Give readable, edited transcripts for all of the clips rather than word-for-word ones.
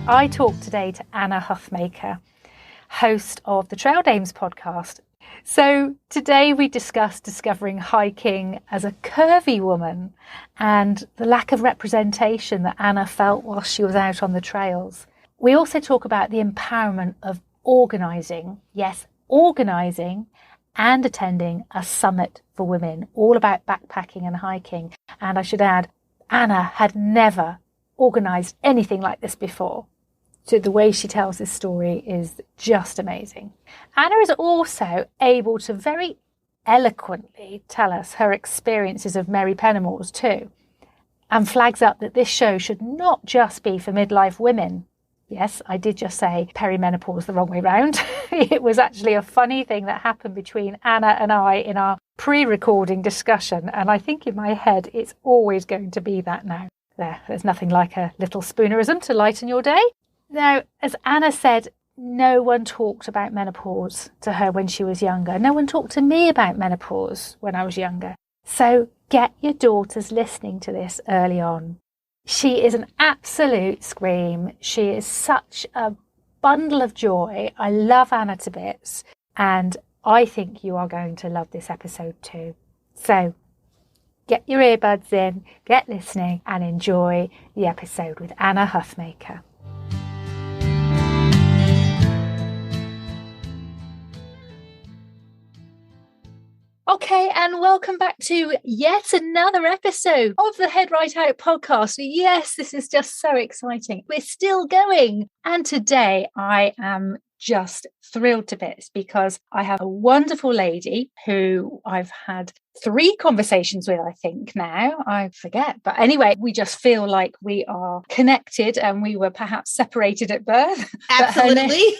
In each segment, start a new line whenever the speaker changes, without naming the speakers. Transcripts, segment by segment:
I talked today to Anna Huthmaker, host of the Trail Dames podcast. So today we discussed discovering hiking as a curvy woman and the lack of representation that Anna felt while she was out on the trails. We also talk about the empowerment of organising, yes, organising and attending a summit for women, all about backpacking and hiking. And I should add, Anna had never organised anything like this before. So the way she tells this story is just amazing. Anna is also able to very eloquently tell us her experiences of Merry Penomause too, and flags up that this show should not just be for midlife women. Yes, I did just say perimenopause the wrong way round. It was actually a funny thing that happened between Anna and I in our pre-recording discussion, and I think in my head it's always going to be that now. There's nothing like a little spoonerism to lighten your day. Now, as Anna said, no one talked about menopause to her when she was younger. No one talked to me about menopause when I was younger. So get your daughters listening to this early on. She is an absolute scream. She is such a bundle of joy. I love Anna to bits, and I think you are going to love this episode too. So get your earbuds in, get listening, and enjoy the episode with Anna Huthmaker. Okay, and welcome back to yet another episode of the HeadRightOut podcast. Yes, this is just so exciting. We're still going. And today I am just thrilled to bits because I have a wonderful lady who I've had 3 conversations with, I think now. I forget. But anyway, we just feel like we are connected and we were perhaps separated at birth.
Absolutely.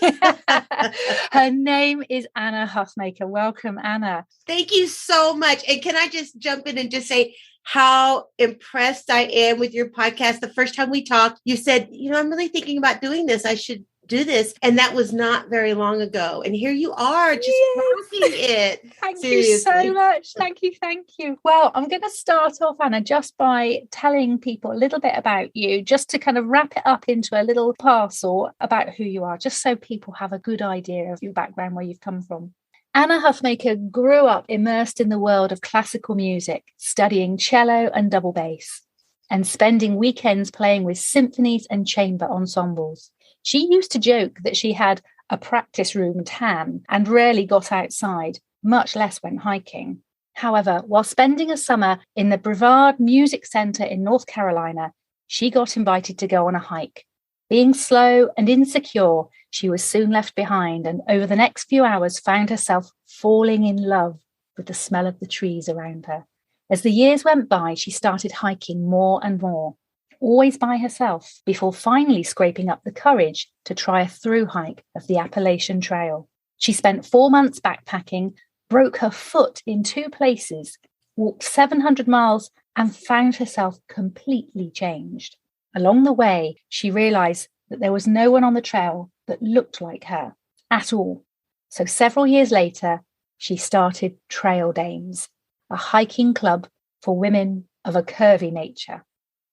Her name is Anna Huthmaker. Welcome, Anna.
Thank you so much. And can I just jump in and just say how impressed I am with your podcast? The first time we talked, you said, I'm really thinking about doing this. I should do this. And that was not very long ago. And here you are just rocking it.
Thank you so much. Thank you. Well, I'm going to start off, Anna, just by telling people a little bit about you, just to kind of wrap it up into a little parcel about who you are, just so people have a good idea of your background, where you've come from. Anna Huthmaker grew up immersed in the world of classical music, studying cello and double bass, and spending weekends playing with symphonies and chamber ensembles. She used to joke that she had a practice room tan and rarely got outside, much less went hiking. However, while spending a summer in the Brevard Music Center in North Carolina, she got invited to go on a hike. Being slow and insecure, she was soon left behind, and over the next few hours found herself falling in love with the smell of the trees around her. As the years went by, she started hiking more and more, always by herself, before finally scraping up the courage to try a through hike of the Appalachian Trail. She spent 4 months backpacking, broke her foot in 2 places, walked 700 miles, and found herself completely changed. Along the way, she realized that there was no one on the trail that looked like her at all. So several years later, she started Trail Dames, a hiking club for women of a curvy nature.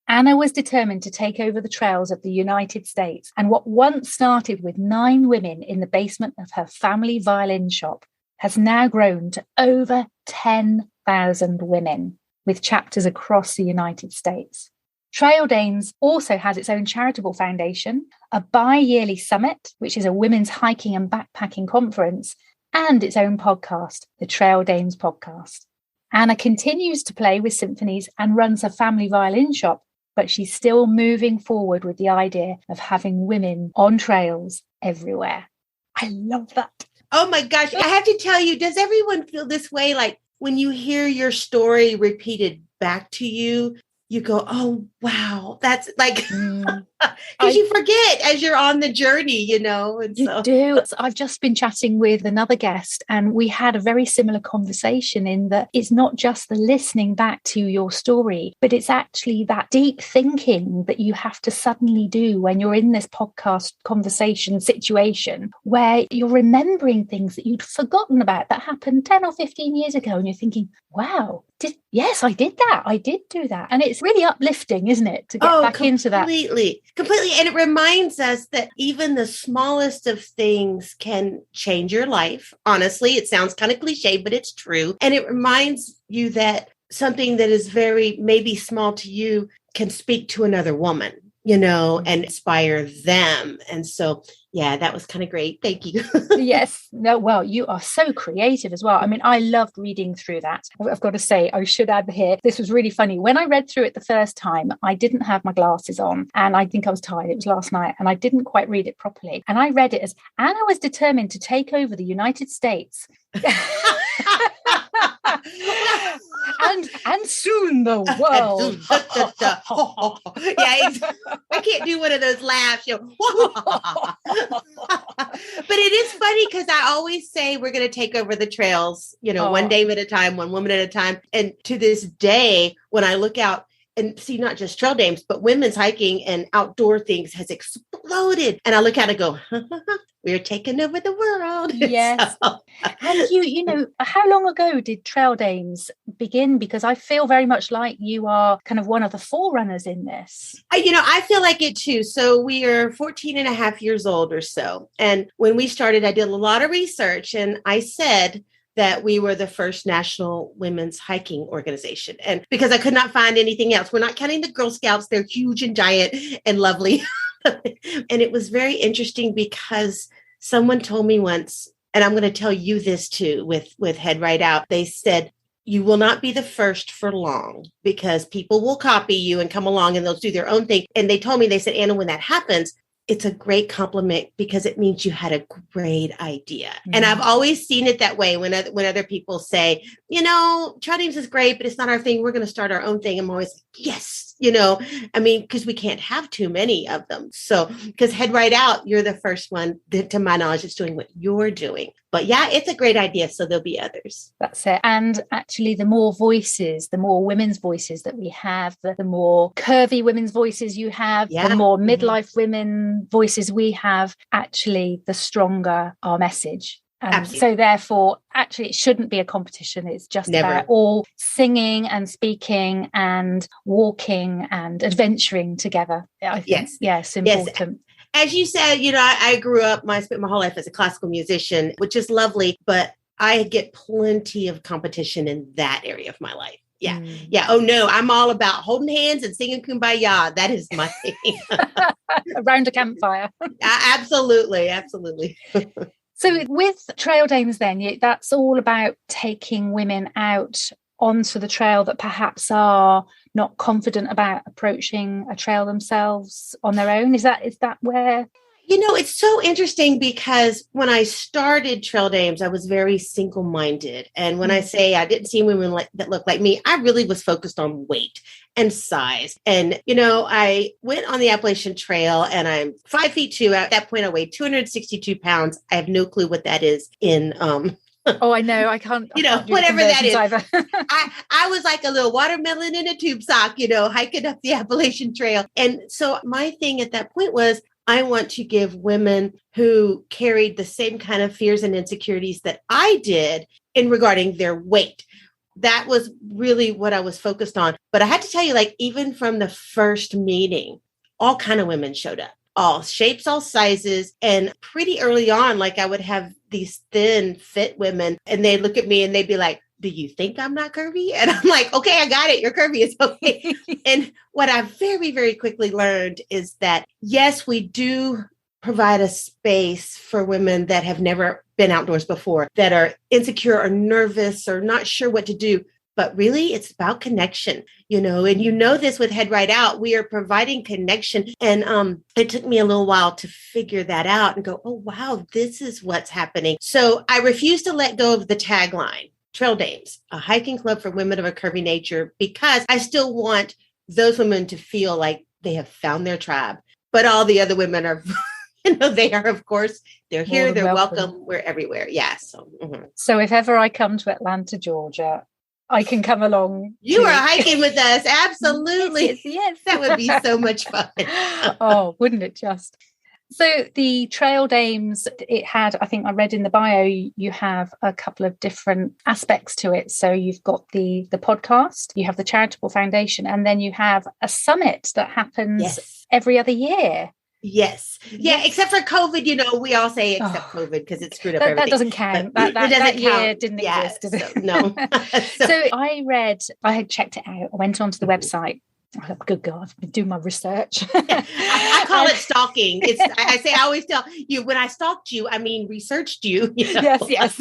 Anna was determined to take over the trails of the United States, and what once started with 9 women in the basement of her family violin shop has now grown to over 10,000 women, with chapters across the United States. Trail Dames also has its own charitable foundation, a bi-yearly summit, which is a women's hiking and backpacking conference, and its own podcast, the Trail Dames podcast. Anna continues to play with symphonies and runs her family violin shop, but she's still moving forward with the idea of having women on trails everywhere. I love that.
Oh my gosh. I have to tell you, does everyone feel this way? Like when you hear your story repeated back to you, you go, oh, wow, that's like, because you forget as you're on the journey, And
you do. I've just been chatting with another guest, and we had a very similar conversation in that it's not just the listening back to your story, but it's actually that deep thinking that you have to suddenly do when you're in this podcast conversation situation where you're remembering things that you'd forgotten about that happened 10 or 15 years ago. And you're thinking, wow, yes, I did that. I did do that. And it's really uplifting, isn't it, to get back into that?
Completely. Completely. And it reminds us that even the smallest of things can change your life. Honestly, it sounds kind of cliche, but it's true. And it reminds you that something that is very maybe small to you can speak to another woman, and inspire them. And so, yeah, that was kind of great. Thank you.
Yes. No, well, you are so creative as well. I mean, I loved reading through that. I've got to say, I should add here, this was really funny. When I read through it the first time, I didn't have my glasses on and I think I was tired. It was last night and I didn't quite read it properly. And I read it as Anna was determined to take over the United States. and soon the world.
Yeah, I can't do one of those laughs. But it is funny because I always say we're going to take over the trails, one day at a time, one woman at a time. And to this day, when I look out and see not just trail dames, but women's hiking and outdoor things has exploded. And I look out and go, we're taking over the world.
Yes. So. And how long ago did Trail Dames begin? Because I feel very much like you are kind of one of the forerunners in this.
I feel like it too. So we are 14 and a half years old or so. And when we started, I did a lot of research and I said that we were the first national women's hiking organization. And because I could not find anything else, we're not counting the Girl Scouts. They're huge and giant and lovely. And it was very interesting because someone told me once, and I'm going to tell you this too, with HeadRightOut, they said, you will not be the first for long because people will copy you and come along and they'll do their own thing. And they told me, they said, Anna, when that happens, it's a great compliment because it means you had a great idea. Mm-hmm. And I've always seen it that way when other people say, Trail Dames is great, but it's not our thing. We're going to start our own thing. I'm always like, yes, because we can't have too many of them. So, because HeadRightOut, you're the first one that, to my knowledge, is doing what you're doing. But yeah, it's a great idea. So there'll be others.
That's it. And actually, the more voices, the more women's voices that we have, the more curvy women's voices you have, the more midlife women voices we have, actually, the stronger our message. And so therefore, actually, it shouldn't be a competition. It's just about all singing and speaking and walking and adventuring together. I think, yes, important.
Yes. As you said, I grew up, I spent my whole life as a classical musician, which is lovely, but I get plenty of competition in that area of my life. Yeah. Mm. Yeah. Oh, no, I'm all about holding hands and singing Kumbaya. That is my thing.
Around a campfire.
Absolutely. Absolutely.
So with Trail Dames then, that's all about taking women out onto the trail that perhaps are not confident about approaching a trail themselves on their own. Is that where?
It's so interesting because when I started Trail Dames, I was very single-minded. And when I say I didn't see women that looked like me, I really was focused on weight and size. And, I went on the Appalachian Trail and I'm 5'2". At that point, I weighed 262 pounds. I have no clue what that is in,
oh, I know. I can't.
Whatever that is. I was like a little watermelon in a tube sock, hiking up the Appalachian Trail. And so my thing at that point was, I want to give women who carried the same kind of fears and insecurities that I did in regarding their weight. That was really what I was focused on. But I had to tell you, even from the first meeting, all kind of women showed up, all shapes, all sizes. And pretty early on, I would have these thin, fit women, and they'd look at me and they'd be like, do you think I'm not curvy? And I'm like, okay, I got it. You're curvy. It's okay. And what I very, very quickly learned is that, yes, we do provide a space for women that have never been outdoors before, that are insecure or nervous or not sure what to do. But really, it's about connection, and this with HeadRightOut, we are providing connection. And it took me a little while to figure that out and go, oh, wow, this is what's happening. So I refuse to let go of the tagline. Trail Dames, a hiking club for women of a curvy nature, because I still want those women to feel like they have found their tribe. But all the other women are, they are, of course, they're here, they're welcome, we're everywhere. Yeah.
So if ever I come to Atlanta, Georgia, I can come along.
You are hiking with us. Absolutely.
Yes.
That would be so much fun.
Oh, wouldn't it just? So the Trail Dames, it had, I think I read in the bio, you have a couple of different aspects to it. So you've got the podcast, you have the charitable foundation, and then you have a summit that happens every other year.
Yes. Yeah. Except for COVID, we all say except COVID because it screwed up everything.
That doesn't count. That year didn't exist, did it?
No.
So I had checked it out. I went onto the website. Oh, good God, I've been doing my research.
I call it stalking. I always tell you, when I stalked you, I mean researched you.
Yes.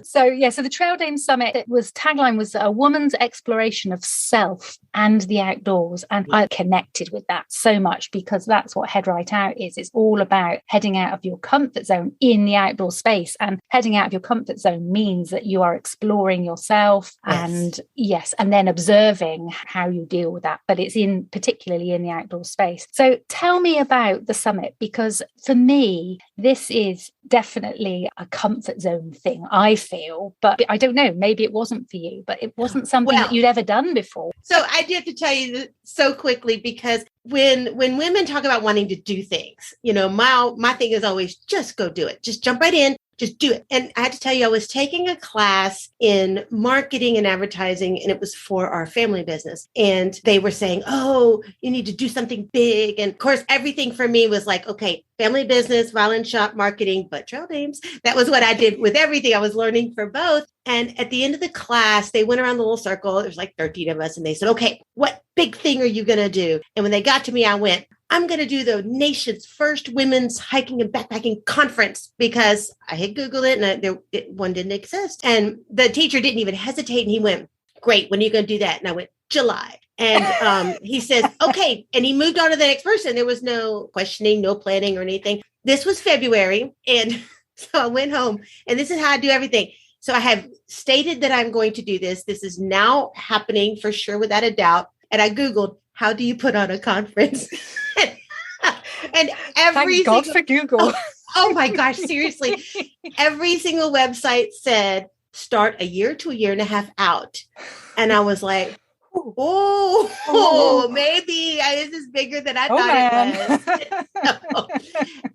So the Trail Dame Summit, tagline was a woman's exploration of self and the outdoors. And I connected with that so much because that's what HeadRightOut is. It's all about heading out of your comfort zone in the outdoor space. And heading out of your comfort zone means that you are exploring yourself and then observing how you deal with that, but it's particularly in the outdoor space. So tell me about the summit, because for me, this is definitely a comfort zone thing, I feel, but I don't know, maybe it wasn't for you, but it wasn't something that you'd ever done before.
So I do have to tell you this so quickly, because when women talk about wanting to do things, my thing is always just go do it. Just jump right in. Just do it. And I had to tell you, I was taking a class in marketing and advertising, and it was for our family business. And they were saying, oh, you need to do something big. And of course, everything for me was like, okay, family business, violin shop, marketing, but Trail Dames. That was what I did with everything. I was learning for both. And at the end of the class, they went around the little circle. There's like 13 of us. And they said, okay, what big thing are you going to do? And when they got to me, I went, I'm going to do the nation's first women's hiking and backpacking conference, because I had Googled it and one didn't exist. And the teacher didn't even hesitate. And he went, great, when are you going to do that? And I went, July. And he says, okay. And he moved on to the next person. There was no questioning, no planning or anything. This was February. And so I went home, and this is how I do everything. So I have stated that I'm going to do this. This is now happening for sure, without a doubt. And I Googled, how do you put on a conference? And
thank God for Google.
Oh my gosh, seriously. Every single website said start a year to a year and a half out. And I was like, maybe this is bigger than I thought it was.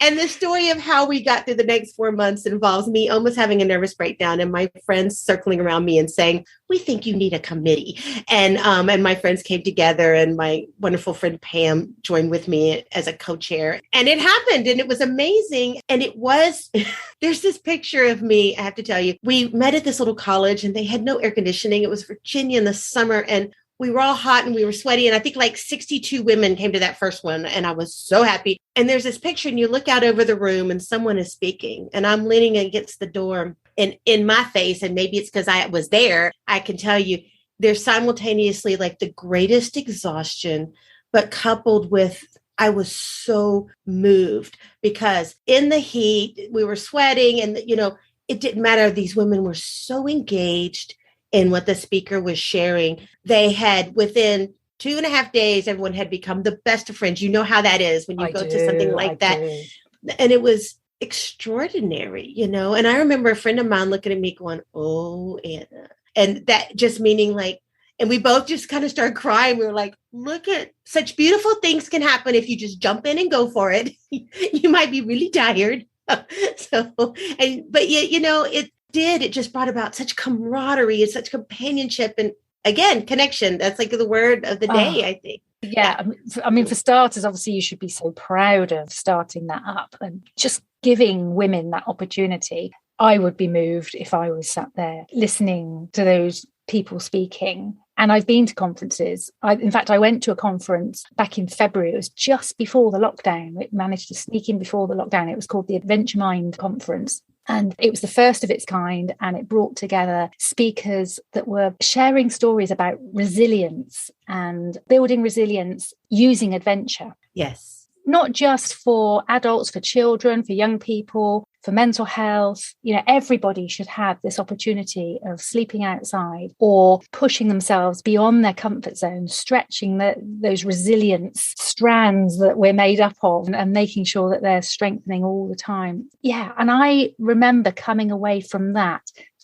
And the story of how we got through the next 4 months involves me almost having a nervous breakdown and my friends circling around me and saying, we think you need a committee. And my friends came together, and my wonderful friend Pam joined with me as a co-chair. And it happened, and it was amazing. And it was, there's this picture of me, I have to tell you. We met at this little college, and they had no air conditioning. It was Virginia in the summer, and we were all hot and we were sweaty. And I think like 62 women came to that first one. And I was so happy. And there's this picture, and you look out over the room and someone is speaking, and I'm leaning against the door, and in my face, and maybe it's because I was there, I can tell you there's simultaneously like the greatest exhaustion, but coupled with, I was so moved, because in the heat, we were sweating, and it didn't matter. These women were so engaged in what the speaker was sharing. They had, within 2.5 days, everyone had become the best of friends. You know how that is when you go to something like that. And it was extraordinary, and I remember a friend of mine looking at me going, oh, Anna. And that just meaning like, and we both just kind of started crying. We were like, look at such beautiful things can happen if you just jump in and go for it. You might be really tired. But it just brought about such camaraderie and such companionship, and again, connection. That's like the word of the day, I think.
Yeah. I mean, for starters, obviously you should be so proud of starting that up and just giving women that opportunity. I would be moved if I was sat there listening to those people speaking. And I've been to conferences. In fact, I went to a conference back in February. It was just before the lockdown. It managed to sneak in before the lockdown. It was called the Adventure Mind Conference. And it was the first of its kind. And it brought together speakers that were sharing stories about resilience and building resilience using adventure.
Yes.
Not just for adults, for children, for young people, for mental health. Everybody should have this opportunity of sleeping outside or pushing themselves beyond their comfort zone, stretching those resilience strands that we're made up of, and making sure that they're strengthening all the time. Yeah. And I remember coming away from that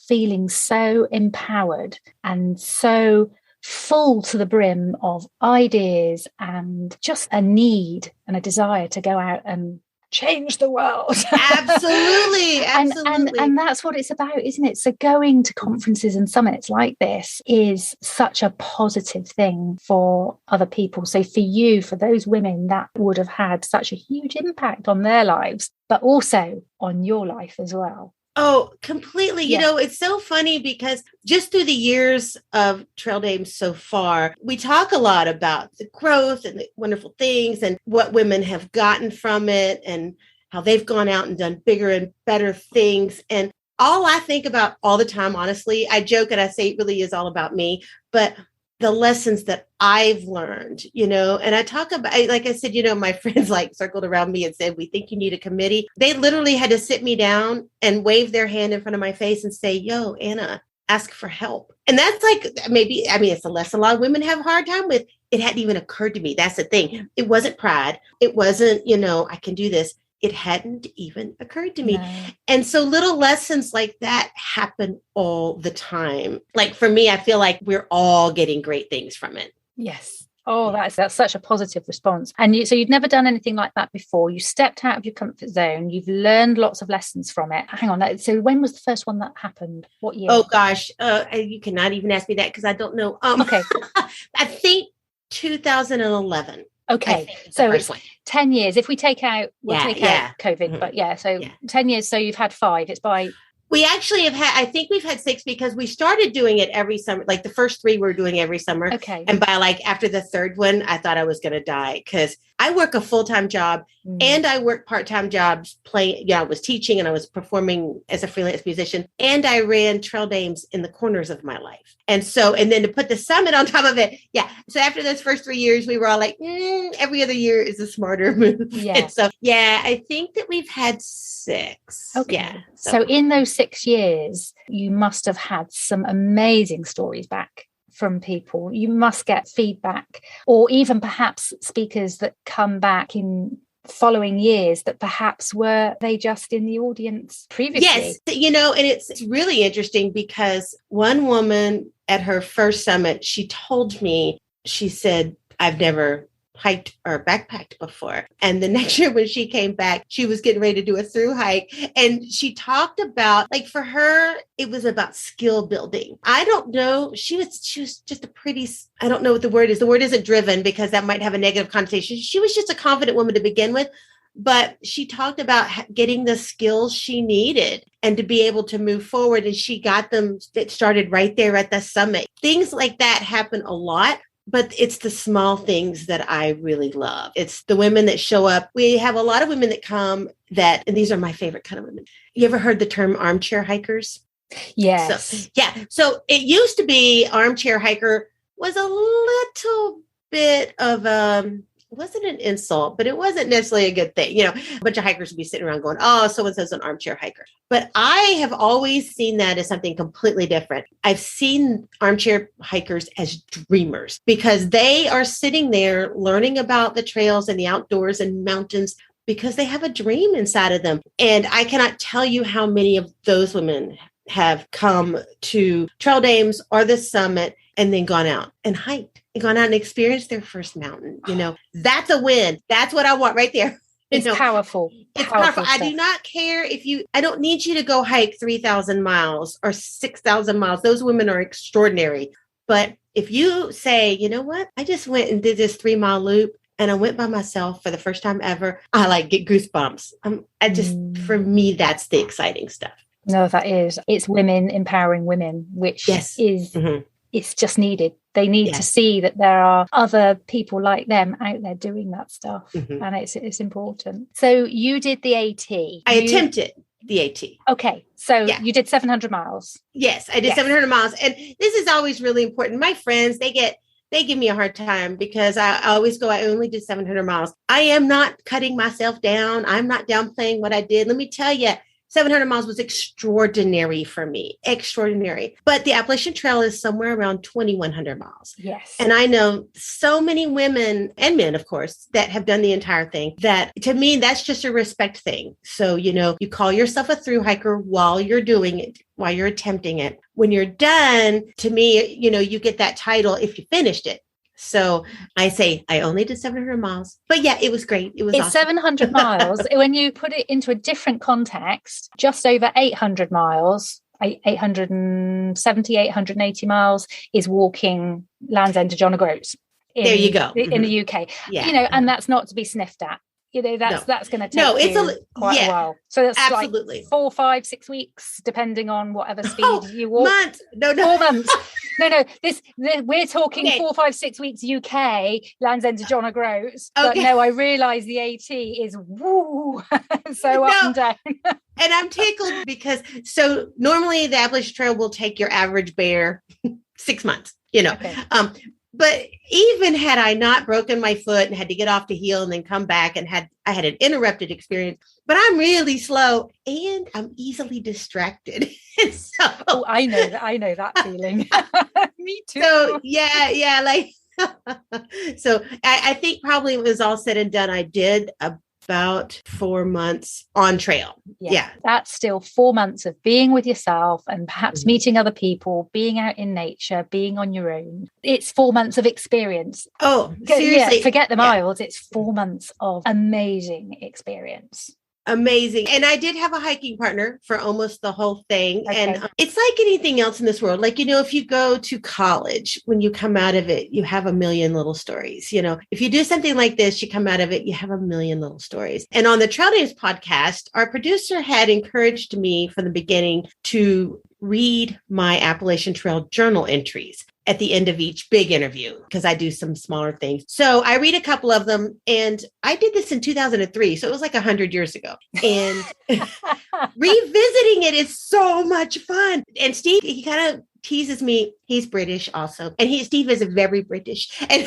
feeling so empowered and so full to the brim of ideas and just a need and a desire to go out and change the world.
Absolutely. Absolutely.
And that's what it's about, isn't it? So going to conferences and summits like this is such a positive thing for other people. So for you, for those women, that would have had such a huge impact on their lives, but also on your life as well.
Oh, completely. You know, it's so funny because just through the years of Trail Dames so far, we talk a lot about the growth and the wonderful things and what women have gotten from it and how they've gone out and done bigger and better things. And all I think about all the time, honestly, I joke and I say it really is all about me, but the lessons that I've learned, you know, and I talk about, like I said, you know, my friends like circled around me and said, we think you need a committee. They literally had to sit me down and wave their hand in front of my face and say, yo, Anna, ask for help. And that's like, maybe, I mean, it's a lesson a lot of women have a hard time with. It hadn't even occurred to me. That's the thing. It wasn't pride. It wasn't, you know, I can do this. It hadn't even occurred to me. No. And so little lessons like that happen all the time. Like for me, I feel like we're all getting great things from it.
Yes. Oh, that's such a positive response. And so you'd never done anything like that before. You stepped out of your comfort zone. You've learned lots of lessons from it. Hang on. So when was the first one that happened? What year?
Oh, gosh. You cannot even ask me that because I don't know.
Okay.
I think 2011.
Okay, so it's 10 years. If we take out, take out COVID, but so 10 years. So you've had 5. It's by...
We actually have had, I think we've had 6 because we started doing it every summer. Like the first 3 we're doing every summer.
Okay.
And by like after the 3rd one, I thought I was going to die because I work a full-time job and I work part-time jobs I was teaching and I was performing as a freelance musician and I ran Trail Dames in the corners of my life. And then to put the summit on top of it. Yeah. So after those first 3 years, we were all like, every other year is a smarter move.
Yeah.
And so, I think that we've had 6.
Okay.
Yeah.
So in those 6 years, you must have had some amazing stories back from people. You must get feedback or even perhaps speakers that come back in following years that perhaps were they just in the audience previously.
Yes, you know, and it's really interesting because one woman at her first summit, she told me, she said, I've never hiked or backpacked before. And the next year when she came back, she was getting ready to do a through hike. And she talked about, like for her, it was about skill building. I don't know. She was just a pretty, I don't know what the word is. The word isn't driven because that might have a negative connotation. She was just a confident woman to begin with. But she talked about getting the skills she needed and to be able to move forward. And she got them. It started right there at the summit. Things like that happen a lot. But it's the small things that I really love. It's the women that show up. We have a lot of women that come and these are my favorite kind of women. You ever heard the term armchair hikers?
Yes.
So it used to be armchair hiker was a little bit of wasn't an insult, but it wasn't necessarily a good thing. You know, a bunch of hikers would be sitting around going, oh, so-and-so's an armchair hiker. But I have always seen that as something completely different. I've seen armchair hikers as dreamers because they are sitting there learning about the trails and the outdoors and mountains because they have a dream inside of them. And I cannot tell you how many of those women have come to Trail Dames or the summit and then gone out and hiked and gone out and experienced their first mountain. You know, that's a win. That's what I want right there.
It's powerful.
It's powerful. I do not care I don't need you to go hike 3,000 miles or 6,000 miles. Those women are extraordinary. But if you say, you know what, I just went and did this 3-mile loop and I went by myself for the first time ever, I get goosebumps. For me, that's the exciting stuff.
No, that is. It's women empowering women, which is, it's just needed. They need to see that there are other people like them out there doing that stuff. And it's important. So you did the AT.
I attempted the AT.
Okay. So you did 700 miles.
Yes, I did 700 miles. And this is always really important. My friends, they give me a hard time because I always go, I only did 700 miles. I am not cutting myself down. I'm not downplaying what I did. Let me tell you, 700 miles was extraordinary for me, extraordinary. But the Appalachian Trail is somewhere around 2,100 miles.
Yes.
And I know so many women and men, of course, that have done the entire thing that to me, that's just a respect thing. So, you know, you call yourself a thru hiker while you're doing it, while you're attempting it. When you're done, to me, you know, you get that title if you finished it. So I say I only did 700 miles, but yeah, it was great. It's awesome.
700 miles. When you put it into a different context, just over 800 miles, 870, 880 miles is walking Land's End to John O'Groats.
There you go.
In the UK.
Yeah.
And that's not to be sniffed at. That's going to take quite a while. So that's
absolutely.
Like 4, 5, 6 weeks, depending on whatever speed you walk.
Months. No.
4 months. No. We're talking 4, 5, 6 weeks UK, Land's End to John O'Groats. But no, I realise the AT is woo, so up and down.
And I'm tickled because so normally the Appalachian Trail will take your average bear 6 months, Okay. But even had I not broken my foot and had to get off to heal and then come back and I had an interrupted experience, but I'm really slow and I'm easily distracted. So
I know that feeling. Me too.
So yeah, like so I think probably it was all said and done. I did about 4 months on trail. Yeah.
That's still 4 months of being with yourself and perhaps meeting other people, being out in nature, being on your own. It's 4 months of experience.
Oh, seriously.
Forget the miles. It's 4 months of amazing experience.
Amazing. And I did have a hiking partner for almost the whole thing. Okay. And it's like anything else in this world. Like, if you go to college, when you come out of it, you have a million little stories. If you do something like this, you come out of it, you have a million little stories. And on the Trail Days podcast, our producer had encouraged me from the beginning to read my Appalachian Trail journal entries at the end of each big interview, because I do some smaller things. So I read a couple of them, and I did this in 2003. So it was like 100 years ago. And revisiting it is so much fun. And Steve, he kind of teases me. He's British also. And Steve is very British. And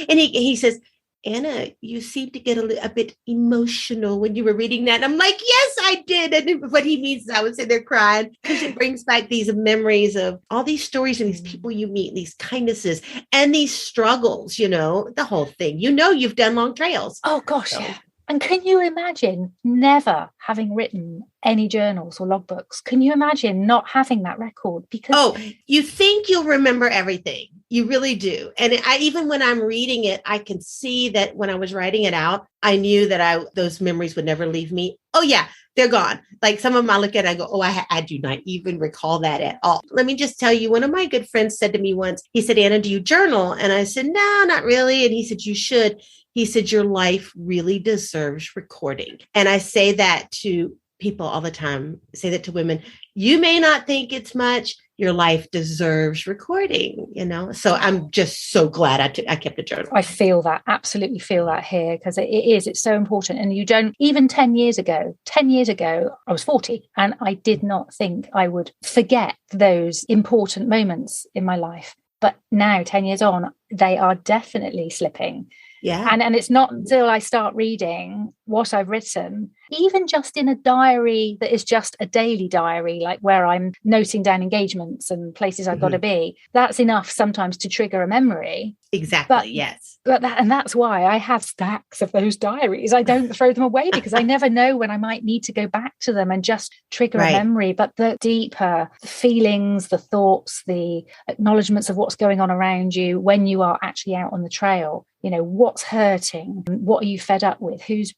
he says, Anna, you seem to get a bit emotional when you were reading that. And I'm like, yes, I did. And what he means is I would say they're crying because it brings back these memories of all these stories and these people you meet, these kindnesses and these struggles, the whole thing. You've done long trails.
Oh, gosh, yeah. And can you imagine never having written any journals or logbooks? Can you imagine not having that record? Because
you think you'll remember everything. You really do. And even when I'm reading it, I can see that when I was writing it out, I knew that those memories would never leave me. Oh, yeah, they're gone. Like some of them I look at, I go, I do not even recall that at all. Let me just tell you, one of my good friends said to me once, he said, Anna, do you journal? And I said, no, not really. And he said, you should. He said, your life really deserves recording. And I say that to people all the time. I say that to women. You may not think it's much. Your life deserves recording, So I'm just so glad I kept a journal.
I feel that, absolutely feel that here, because it's so important. And you don't, even 10 years ago, I was 40 and I did not think I would forget those important moments in my life. But now, 10 years on, they are definitely slipping.
Yeah.
And it's not until I start reading what I've written, even just in a diary that is just a daily diary, like where I'm noting down engagements and places I've got to be, that's enough sometimes to trigger a memory.
Exactly. Yes.
And that's why I have stacks of those diaries. I don't throw them away because I never know when I might need to go back to them and just trigger a memory. But the deeper feelings, the thoughts, the acknowledgements of what's going on around you when you are actually out on the trail, what's hurting, what are you fed up with, who's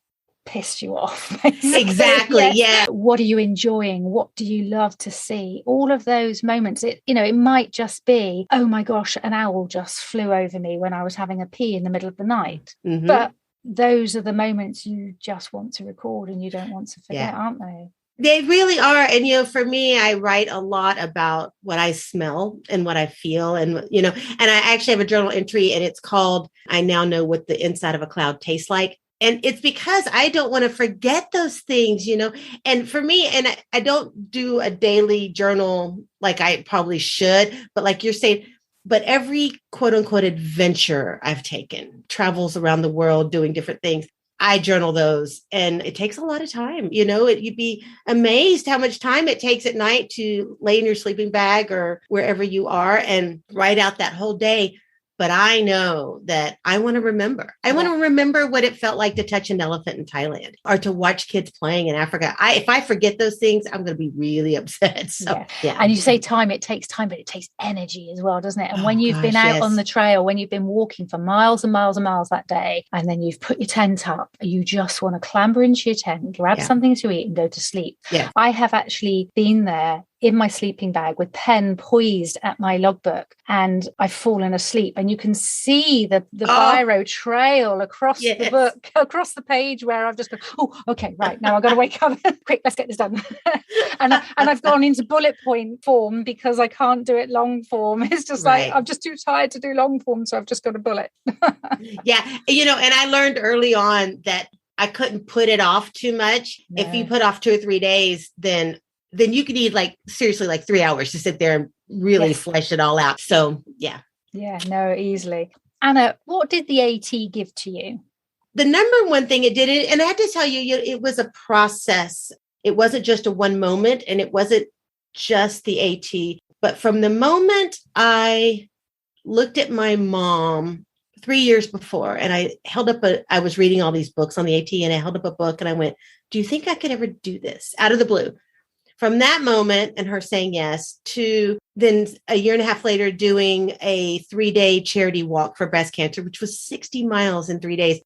pissed you off, basically.
Exactly. Yeah.
What are you enjoying? What do you love to see? All of those moments, it might just be, oh my gosh, an owl just flew over me when I was having a pee in the middle of the night. Mm-hmm. But those are the moments you just want to record and you don't want to forget, aren't they?
They really are. And, for me, I write a lot about what I smell and what I feel. And, and I actually have a journal entry and it's called, I now know what the inside of a cloud tastes like. And it's because I don't want to forget those things, and for me, and I don't do a daily journal like I probably should, but like you're saying, but every quote unquote adventure I've taken, travels around the world, doing different things, I journal those and it takes a lot of time. You'd be amazed how much time it takes at night to lay in your sleeping bag or wherever you are and write out that whole day. but I know that I want to remember. I want to remember what it felt like to touch an elephant in Thailand or to watch kids playing in Africa. If I forget those things, I'm going to be really upset. So, yeah.
And you say it takes time, but it takes energy as well, doesn't it? And when you've been out on the trail, when you've been walking for miles and miles and miles that day, and then you've put your tent up, you just want to clamber into your tent, grab something to eat and go to sleep.
Yeah.
I have actually been there in my sleeping bag with pen poised at my logbook, and I've fallen asleep, and you can see the biro trail across the book, across the page, where I've just gone, okay, right, now I've got to wake up. Quick, let's get this done. and I've gone into bullet point form because I can't do it long form. It's just like, I'm just too tired to do long form, so I've just got a bullet.
Yeah, and I learned early on that I couldn't put it off too much. No. If you put off 2 or 3 days, then you could need seriously 3 hours to sit there and really flesh it all out. So, yeah.
Yeah, no, easily. Anna, what did the AT give to you?
The number one thing it did, and I have to tell you, it was a process. It wasn't just a one moment, and it wasn't just the AT. But from the moment I looked at my mom 3 years before, and I was reading all these books on the AT, and I held up a book and I went, do you think I could ever do this? Out of the blue. From that moment and her saying yes to then a year and a half later doing a 3-day charity walk for breast cancer, which was 60 miles in 3 days.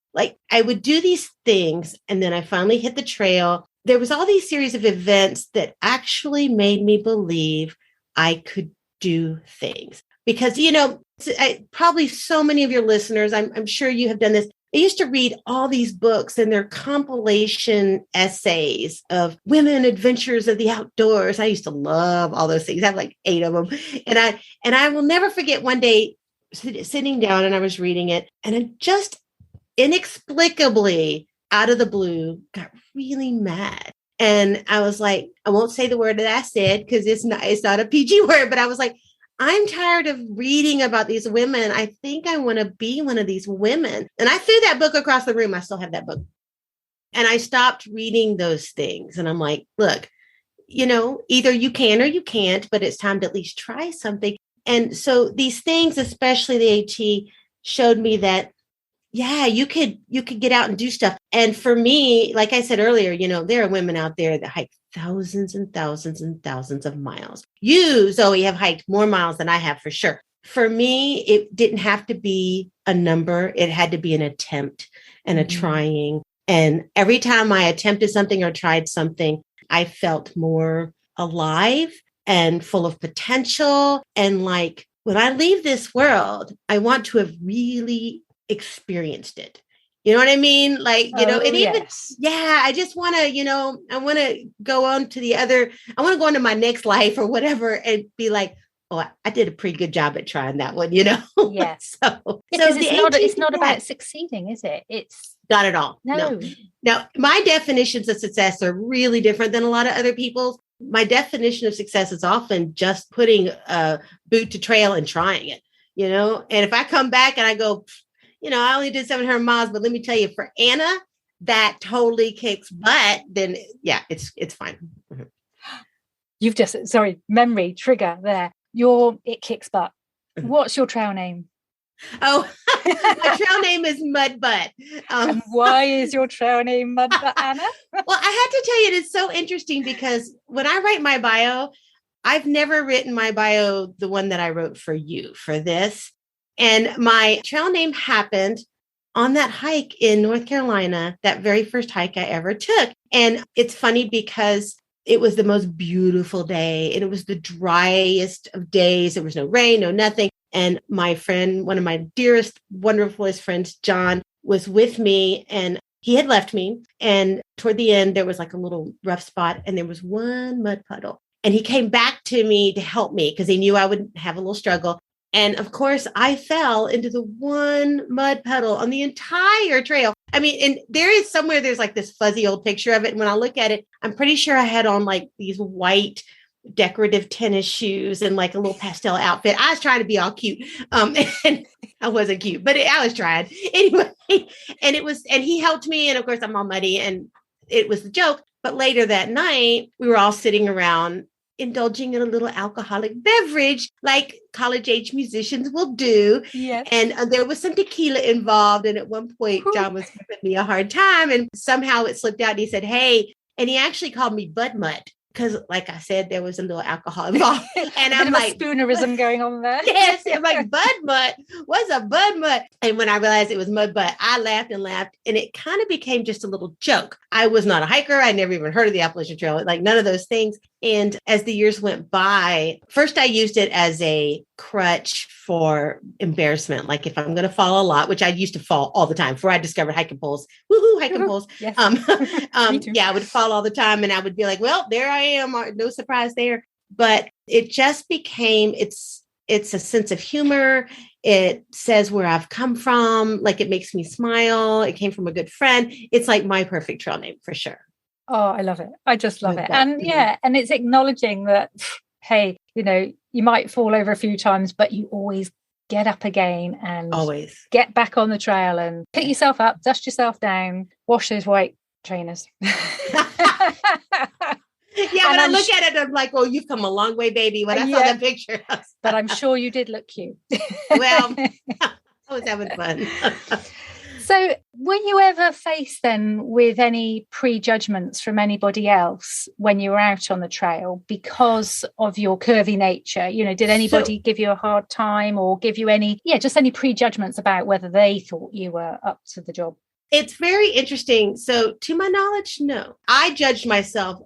I would do these things, and then I finally hit the trail. There was all these series of events that actually made me believe I could do things. Because, probably so many of your listeners, I'm sure you have done this. I used to read all these books and their compilation essays of women adventures of the outdoors. I used to love all those things. I have 8 of them. And I will never forget one day sitting down and I was reading it, and I just inexplicably out of the blue got really mad. And I was like, I won't say the word that I said because it's not a PG word, but I was like, I'm tired of reading about these women. I think I want to be one of these women. And I threw that book across the room. I still have that book. And I stopped reading those things. And I'm like, look, either you can or you can't, but it's time to at least try something. And so these things, especially the AT, showed me that, you could get out and do stuff. And for me, like I said earlier, there are women out there that hike thousands and thousands and thousands of miles. You, Zoe, have hiked more miles than I have for sure. For me, it didn't have to be a number. It had to be an attempt and a trying. And every time I attempted something or tried something, I felt more alive and full of potential. And when I leave this world, I want to have really experienced it. You know what I mean? I just want to, I want to go on to I want to go on to my next life or whatever and be like, oh, I did a pretty good job at trying that one,
Yes. It's not about succeeding, is it? It's
not at all.
No.
Now, my definitions of success are really different than a lot of other people's. My definition of success is often just putting a boot to trail and trying it, and if I come back and I go, I only did 700 miles, but let me tell you, for Anna, that totally kicks butt. Then, it's fine. Mm-hmm.
You've just, memory trigger there. It kicks butt. What's your trail name?
Oh, my trail name is Mud Butt.
And why is your trail name Mud Butt, Anna?
Well, I have to tell you, it's so interesting because when I write my bio, I've never written my bio, the one that I wrote for you, for this. And my trail name happened on that hike in North Carolina, that very first hike I ever took. And it's funny because it was the most beautiful day and it was the driest of days. There was no rain, no nothing. And my friend, one of my dearest, wonderfulest friends, John, was with me and he had left me. And toward the end, there was a little rough spot and there was one mud puddle. And he came back to me to help me because he knew I would have a little struggle. And of course, I fell into the one mud puddle on the entire trail. I mean, and there's this fuzzy old picture of it. And when I look at it, I'm pretty sure I had on these white decorative tennis shoes and a little pastel outfit. I was trying to be all cute. And I wasn't cute, but I was trying anyway. And he helped me. And of course, I'm all muddy and it was the joke. But later that night, we were all sitting around indulging in a little alcoholic beverage like college age musicians will do.
Yes.
And there was some tequila involved. And at one point, John was giving me a hard time and somehow it slipped out. And he said, hey, and he actually called me Bud Mutt. Because, like I said, there was a little alcohol involved. And I'm like,
spoonerism going on there.
Yes. I'm like, Bud Mutt? What's a Bud Mutt? And when I realized it was Mud Butt, I laughed and laughed. And it kind of became just a little joke. I was not a hiker. I never even heard of the Appalachian Trail, like none of those things. And as the years went by, first I used it as a crutch for embarrassment. Like if I'm going to fall a lot, which I used to fall all the time before I discovered hiking poles. Woohoo, hiking poles.
Yes.
Yeah, I would fall all the time and I would be like, well, there I am. No surprise there. But it just became, it's a sense of humor. It says where I've come from. Like it makes me smile. It came from a good friend. It's like my perfect trail name for sure.
Oh, I love it. I just love it. And and it's acknowledging that, hey, you might fall over a few times, but you always get up again and
always
get back on the trail and pick yourself up, dust yourself down, wash those white trainers.
Yeah, when I look at it, I'm like, oh, you've come a long way, baby. When I saw that picture.
But I'm sure you did look cute.
Well, I was having fun.
So were you ever faced then with any prejudgments from anybody else when you were out on the trail because of your curvy nature? Did anybody give you a hard time or give you any prejudgments about whether they thought you were up to the job?
It's very interesting. So to my knowledge, no. I judged myself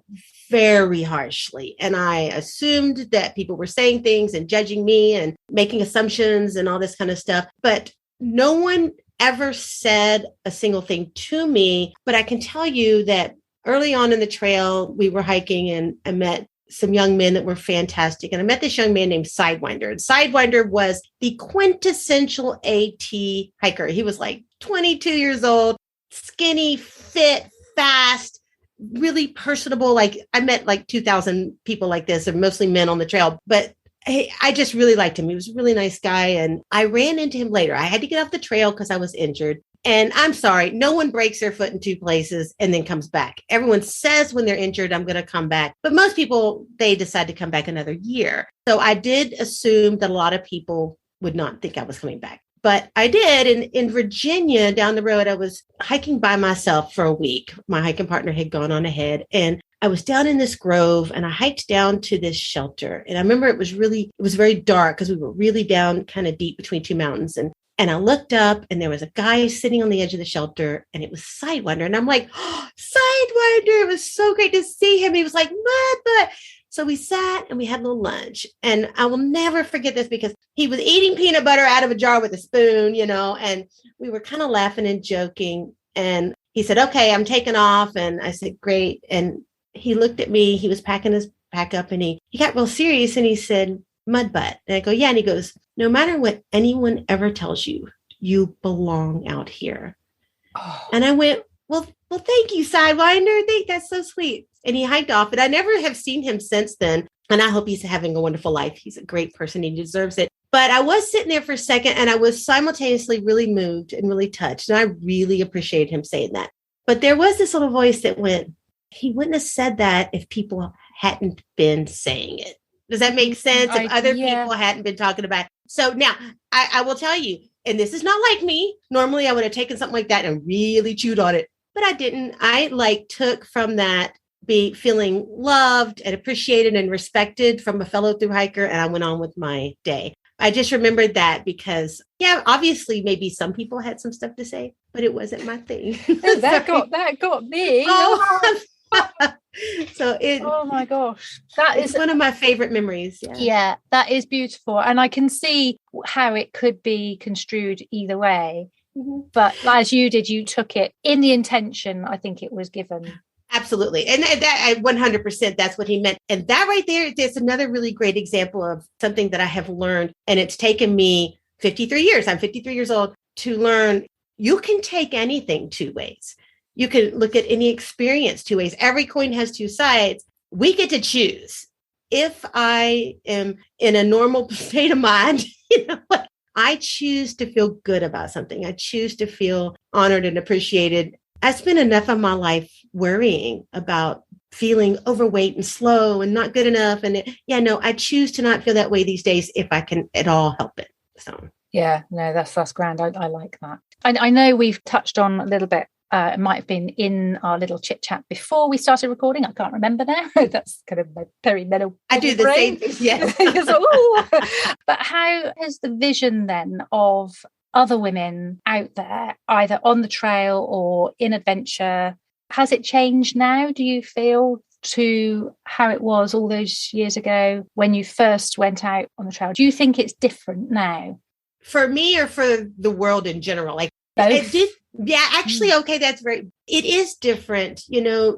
very harshly. And I assumed that people were saying things and judging me and making assumptions and all this kind of stuff. But no one ever said a single thing to me. But I can tell you that early on in the trail, we were hiking and I met some young men that were fantastic. And I met this young man named Sidewinder. And Sidewinder was the quintessential AT hiker. He was like 22 years old, skinny, fit, fast, really personable. Like I met like 2,000 people like this, and mostly men on the trail. But I just really liked him. He was a really nice guy. And I ran into him later. I had to get off the trail because I was injured. And I'm sorry, no one breaks their foot in two places and then comes back. Everyone says when they're injured, I'm going to come back. But most people, they decide to come back another year. So I did assume that a lot of people would not think I was coming back. But I did. And in Virginia, down the road, I was hiking by myself for a week. My hiking partner had gone on ahead. And I was down in this grove and I hiked down to this shelter. And I remember it was very dark because we were really down kind of deep between two mountains. And I looked up and there was a guy sitting on the edge of the shelter and it was Sidewinder. And I'm like, oh, Sidewinder, it was so great to see him. He was like, but. So we sat and we had a little lunch. And I will never forget this because he was eating peanut butter out of a jar with a spoon, and we were kind of laughing and joking. And he said, okay, I'm taking off. And I said, great. And he looked at me, he was packing his pack up and he got real serious and he said, mud butt. And I go, yeah. And he goes, no matter what anyone ever tells you, you belong out here. Oh. And I went, well, thank you, Sidewinder. That's so sweet. And he hiked off. And I never have seen him since then. And I hope he's having a wonderful life. He's a great person. He deserves it. But I was sitting there for a second and I was simultaneously really moved and really touched. And I really appreciated him saying that. But there was this little voice that went, he wouldn't have said that if people hadn't been saying it. Does that make sense? If other people hadn't been talking about it. So now I will tell you, and this is not like me. Normally I would have taken something like that and really chewed on it, but I didn't. I took from that feeling loved and appreciated and respected from a fellow thru hiker. And I went on with my day. I just remembered that because, obviously maybe some people had some stuff to say, but it wasn't my thing.
that got me.
Oh. Oh
my gosh,
is one of my favorite memories.
Yeah, that is beautiful, and I can see how it could be construed either way. Mm-hmm. But as you did, you took it in the intention I think it was given.
Absolutely. And that 100%, that's what he meant. And that right there's another really great example of something that I have learned. And it's taken me 53 years. I'm 53 years old to learn you can take anything two ways. You can look at any experience two ways. Every coin has two sides. We get to choose. If I am in a normal state of mind, I choose to feel good about something. I choose to feel honored and appreciated. I spent enough of my life worrying about feeling overweight and slow and not good enough. And I choose to not feel that way these days if I can at all help it. So.
Yeah, no, that's grand. I like that. I know we've touched on a little bit. It might have been in our little chit chat before we started recording. I can't remember now. That's kind of my perimenopause.
I do the
brain.
same thing. Yes.
But how has the vision then of other women out there, either on the trail or in adventure, has it changed now, do you feel, to how it was all those years ago when you first went out on the trail? Do you think it's different now?
For me or for the world in general? Like,
both.
It did. Yeah, actually, okay, it is different,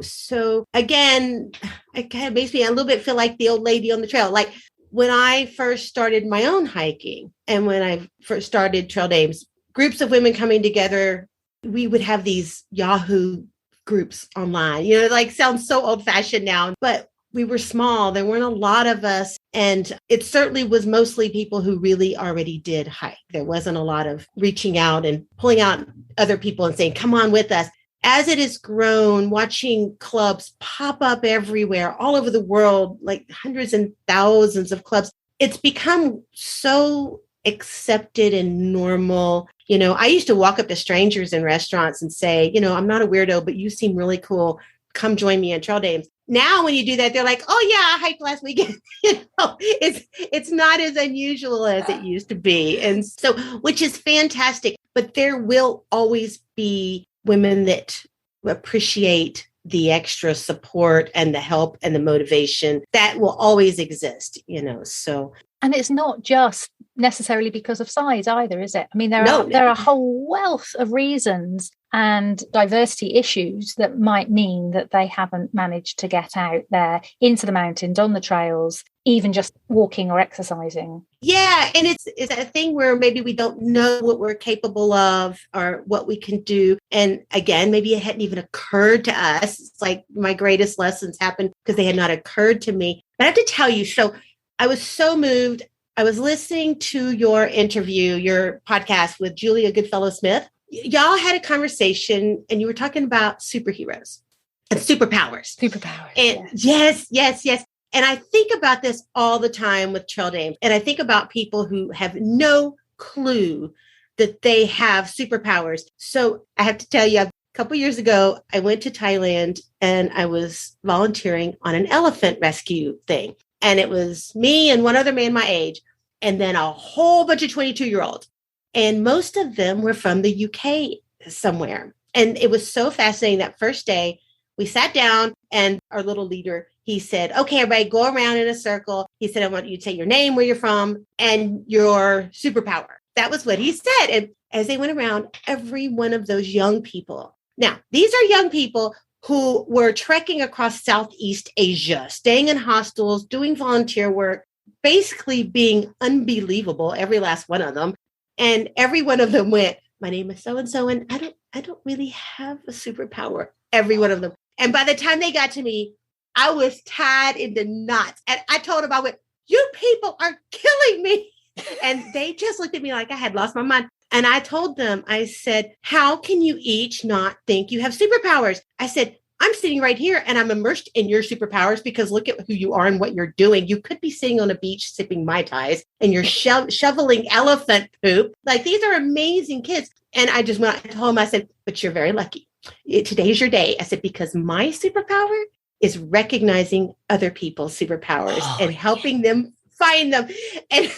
so again, it kind of makes me a little bit feel like the old lady on the trail. Like when I first started my own hiking and when I first started Trail Dames, groups of women coming together, we would have these Yahoo groups online, like sounds so old fashioned now, but we were small. There weren't a lot of us. And it certainly was mostly people who really already did hike. There wasn't a lot of reaching out and pulling out other people and saying, come on with us. As it has grown, watching clubs pop up everywhere, all over the world, like hundreds and thousands of clubs, it's become so accepted and normal. I used to walk up to strangers in restaurants and say, I'm not a weirdo, but you seem really cool. Come join me on Trail Dames. Now, when you do that, they're like, oh, yeah, I hiked last weekend. It's not as unusual as it used to be. And so, which is fantastic. But there will always be women that appreciate the extra support and the help and the motivation that will always exist, so.
And it's not just necessarily because of size either, is it? I mean, there are a whole wealth of reasons and diversity issues that might mean that they haven't managed to get out there into the mountains, on the trails, even just walking or exercising.
Yeah. And it's a thing where maybe we don't know what we're capable of or what we can do. And again, maybe it hadn't even occurred to us. It's like my greatest lessons happened because they had not occurred to me. But I have to tell you, so I was so moved. I was listening to your interview, your podcast with Julia Goodfellow-Smith. Y'all had a conversation and you were talking about superheroes and superpowers. And yes. And I think about this all the time with Trail Dames. And I think about people who have no clue that they have superpowers. So I have to tell you, a couple years ago, I went to Thailand and I was volunteering on an elephant rescue thing. And it was me and one other man my age, and then a whole bunch of 22-year-olds. And most of them were from the UK somewhere. And it was so fascinating. That first day, we sat down and our little leader, he said, okay, everybody go around in a circle. He said, I want you to say your name, where you're from, and your superpower. That was what he said. And as they went around, every one of those young people. Now, these are young people who were trekking across Southeast Asia, staying in hostels, doing volunteer work, basically being unbelievable, every last one of them. And every one of them went, my name is so-and-so, and I don't really have a superpower. Every one of them. And by the time they got to me, I was tied into knots. And I told them, I went, you people are killing me. And they just looked at me like I had lost my mind. And I told them, I said, how can you each not think you have superpowers? I said, I'm sitting right here and I'm immersed in your superpowers because look at who you are and what you're doing. You could be sitting on a beach sipping Mai Tais and you're shoveling elephant poop. Like, these are amazing kids. And I just went home. I said, but you're very lucky. Today's your day. I said, because my superpower is recognizing other people's superpowers and helping them find them. And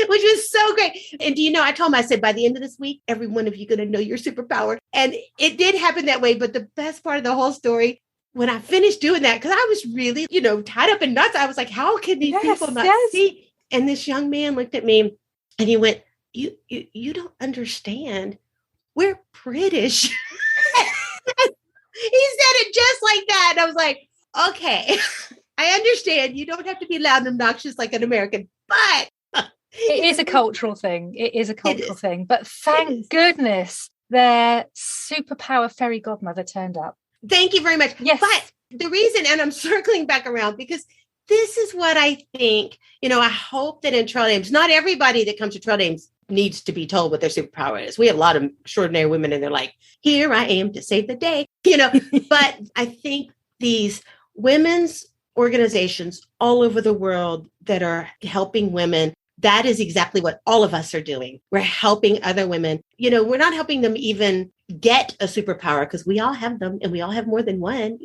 which was so great. And do you know, I told him, I said, by the end of this week, every one of you going to know your superpower. And it did happen that way. But the best part of the whole story, when I finished doing that, because I was really, tied up in knots, I was like, how can these people not see? And this young man looked at me and he went, you don't understand. We're British. He said it just like that. And I was like, okay, I understand. You don't have to be loud and obnoxious like an American, but
it is a cultural thing. It is a cultural thing. But thank goodness their superpower fairy godmother turned up.
Thank you very much.
Yes.
But the reason, and I'm circling back around, because this is what I think, I hope that in Trail Dames, not everybody that comes to Trail Dames needs to be told what their superpower is. We have a lot of extraordinary women and they're like, here I am to save the day, but I think these women's organizations all over the world that are helping women. That is exactly what all of us are doing. We're helping other women. We're not helping them even get a superpower because we all have them and we all have more than one,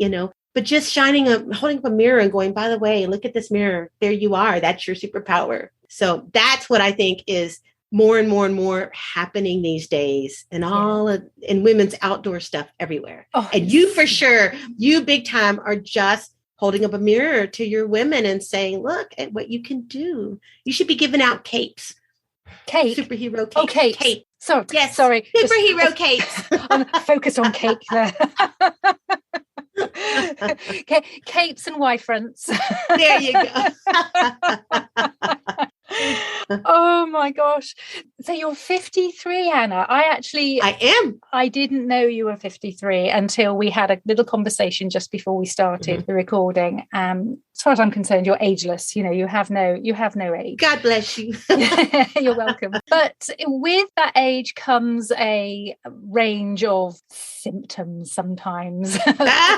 but just holding up a mirror and going, by the way, look at this mirror. There you are. That's your superpower. So that's what I think is more and more and more happening these days and in women's outdoor stuff everywhere. Oh, and you for sure, you big time are just holding up a mirror to your women and saying, look at what you can do. You should be giving out capes.
Cake?
Superhero capes.
Oh, capes.
Cape.
So,
yes,
sorry.
Superhero capes.
I'm focused on cake there. Capes and Y-fronts.
There you go.
Oh my gosh. So you're 53, Anna. I am. I didn't know you were 53 until we had a little conversation just before we started the recording. As far as I'm concerned, you're ageless. You have no age.
God bless you.
You're welcome. But with that age comes a range of symptoms sometimes,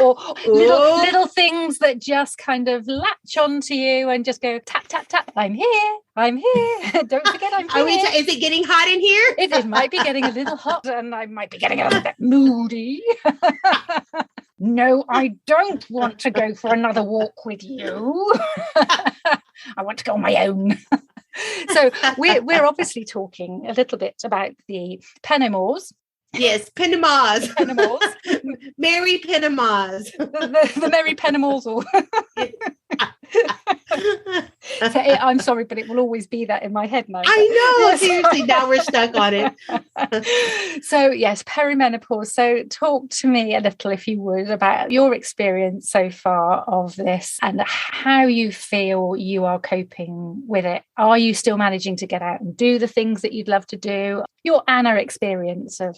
or little things that just kind of latch onto you and just go tap, tap, tap. I'm here. Don't forget I'm here.
Is it getting hot in here?
It might be getting a little hot and I might be getting a little bit moody. No, I don't want to go for another walk with you. I want to go on my own. So we're obviously talking a little bit about the Penomause.
Yes, Penomause. Merry Penomause.
The Merry Penomause. So I'm sorry, but it will always be that in my head now.
I know, seriously, now we're stuck on
it. So yes, perimenopause. So talk to me a little, if you would, about your experience so far of this and how you feel you are coping with it. Are you still managing to get out and do the things that you'd love to do? Your Anna experience of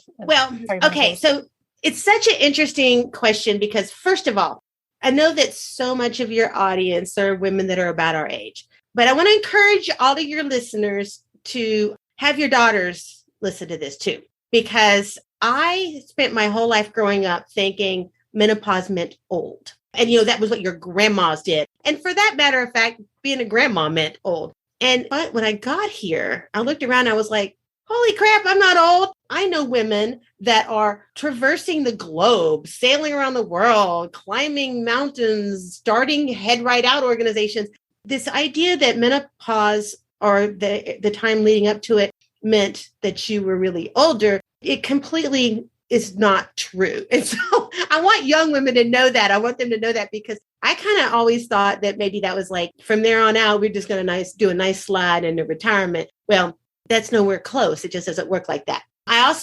okay, so it's such an interesting question because first of all, I know that so much of your audience are women that are about our age, but I want to encourage all of your listeners to have your daughters listen to this too, because I spent my whole life growing up thinking menopause meant old. And, that was what your grandmas did. And for that matter of fact, being a grandma meant old. But when I got here, I looked around, I was like, holy crap, I'm not old. I know women that are traversing the globe, sailing around the world, climbing mountains, starting HeadRightOut organizations. This idea that menopause or the time leading up to it meant that you were really older, it completely is not true. And so I want young women to know that. I want them to know that because I kind of always thought that maybe that was like, from there on out, we're just going to do a nice slide into retirement. Well, that's nowhere close. It just doesn't work like that. I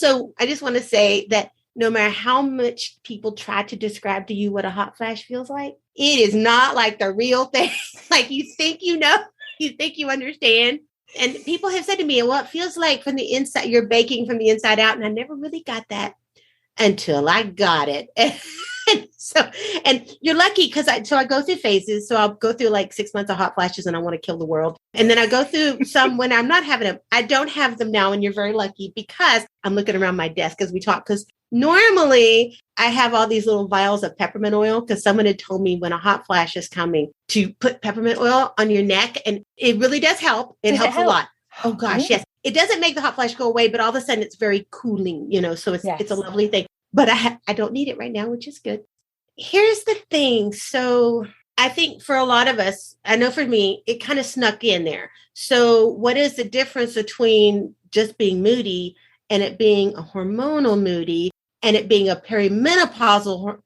just want to say that no matter how much people try to describe to you what a hot flash feels like, it is not like the real thing. Like you think you know, you think you understand. And people have said to me, well, it feels like from the inside, you're baking from the inside out. And I never really got that until I got it. And you're lucky because I go through phases. So I'll go through like 6 months of hot flashes and I want to kill the world. And then I go through some when I'm not having them. I don't have them now. And you're very lucky because I'm looking around my desk as we talk. Because normally I have all these little vials of peppermint oil because someone had told me when a hot flash is coming to put peppermint oil on your neck. And it really does help. It helps a lot. Oh gosh, yes. It doesn't make the hot flash go away, but all of a sudden it's very cooling, so it's a lovely thing. But I don't need it right now, which is good. Here's the thing. So I think for a lot of us, I know for me, it kind of snuck in there. So what is the difference between just being moody and it being a hormonal moody and it being a perimenopausal,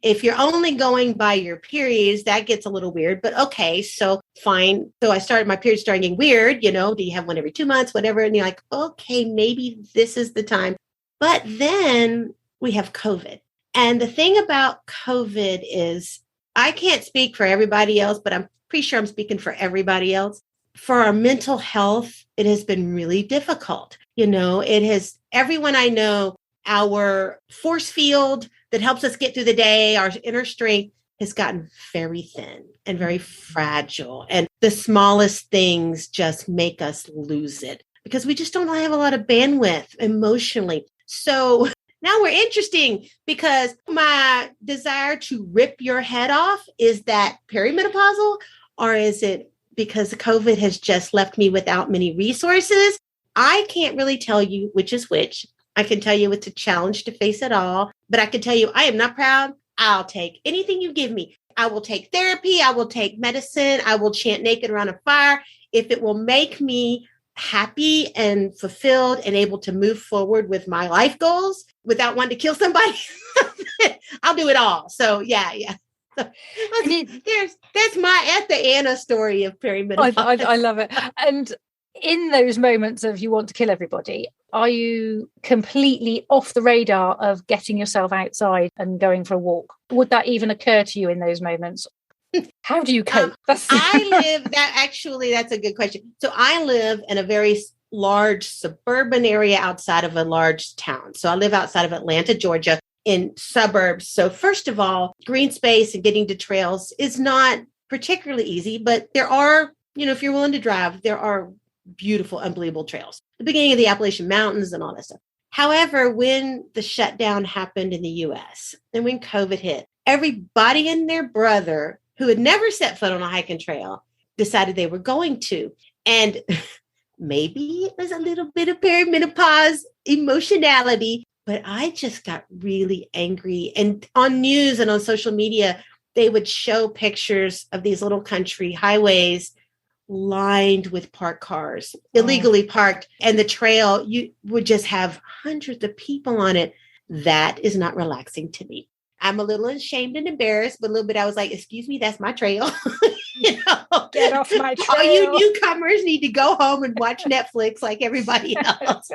if you're only going by your periods, that gets a little weird, but okay, so fine. So my periods started getting weird, do you have one every 2 months, whatever? And you're like, okay, maybe this is the time. But then we have COVID. And the thing about COVID is I can't speak for everybody else, but I'm pretty sure I'm speaking for everybody else. For our mental health, it has been really difficult. It has everyone I know, our force field that helps us get through the day, our inner strength has gotten very thin and very fragile. And the smallest things just make us lose it because we just don't have a lot of bandwidth emotionally. So now we're interesting because my desire to rip your head off, is that perimenopausal, or is it because COVID has just left me without many resources? I can't really tell you which is which. I can tell you it's a challenge to face it all, but I can tell you I am not proud. I'll take anything you give me. I will take therapy. I will take medicine. I will chant naked around a fire. If it will make me happy and fulfilled and able to move forward with my life goals without wanting to kill somebody, I'll do it all. So yeah. So, that's the Anna story of perimenopause.
I love it. And in those moments of you want to kill everybody, are you completely off the radar of getting yourself outside and going for a walk? Would that even occur to you in those moments? How do you cope? That's a good question. So I live in a very large suburban area outside of a large town. So I live outside of Atlanta, Georgia, in suburbs. So first of all, green space and getting to trails is not particularly easy, but there are, if you're willing to drive, there are beautiful, unbelievable trails. The beginning of the Appalachian Mountains and all that stuff. However, when the shutdown happened in the US and when COVID hit, everybody and their brother who had never set foot on a hiking trail decided they were going to. And maybe it was a little bit of perimenopause emotionality, but I just got really angry. And on news and on social media, they would show pictures of these little country highways lined with parked cars, illegally parked. And the trail, you would just have hundreds of people on it. That is not relaxing to me. I'm a little ashamed and embarrassed, but a little bit, I was like, excuse me, that's my trail. Get off my trail.
All you newcomers need to go home and watch Netflix like everybody else,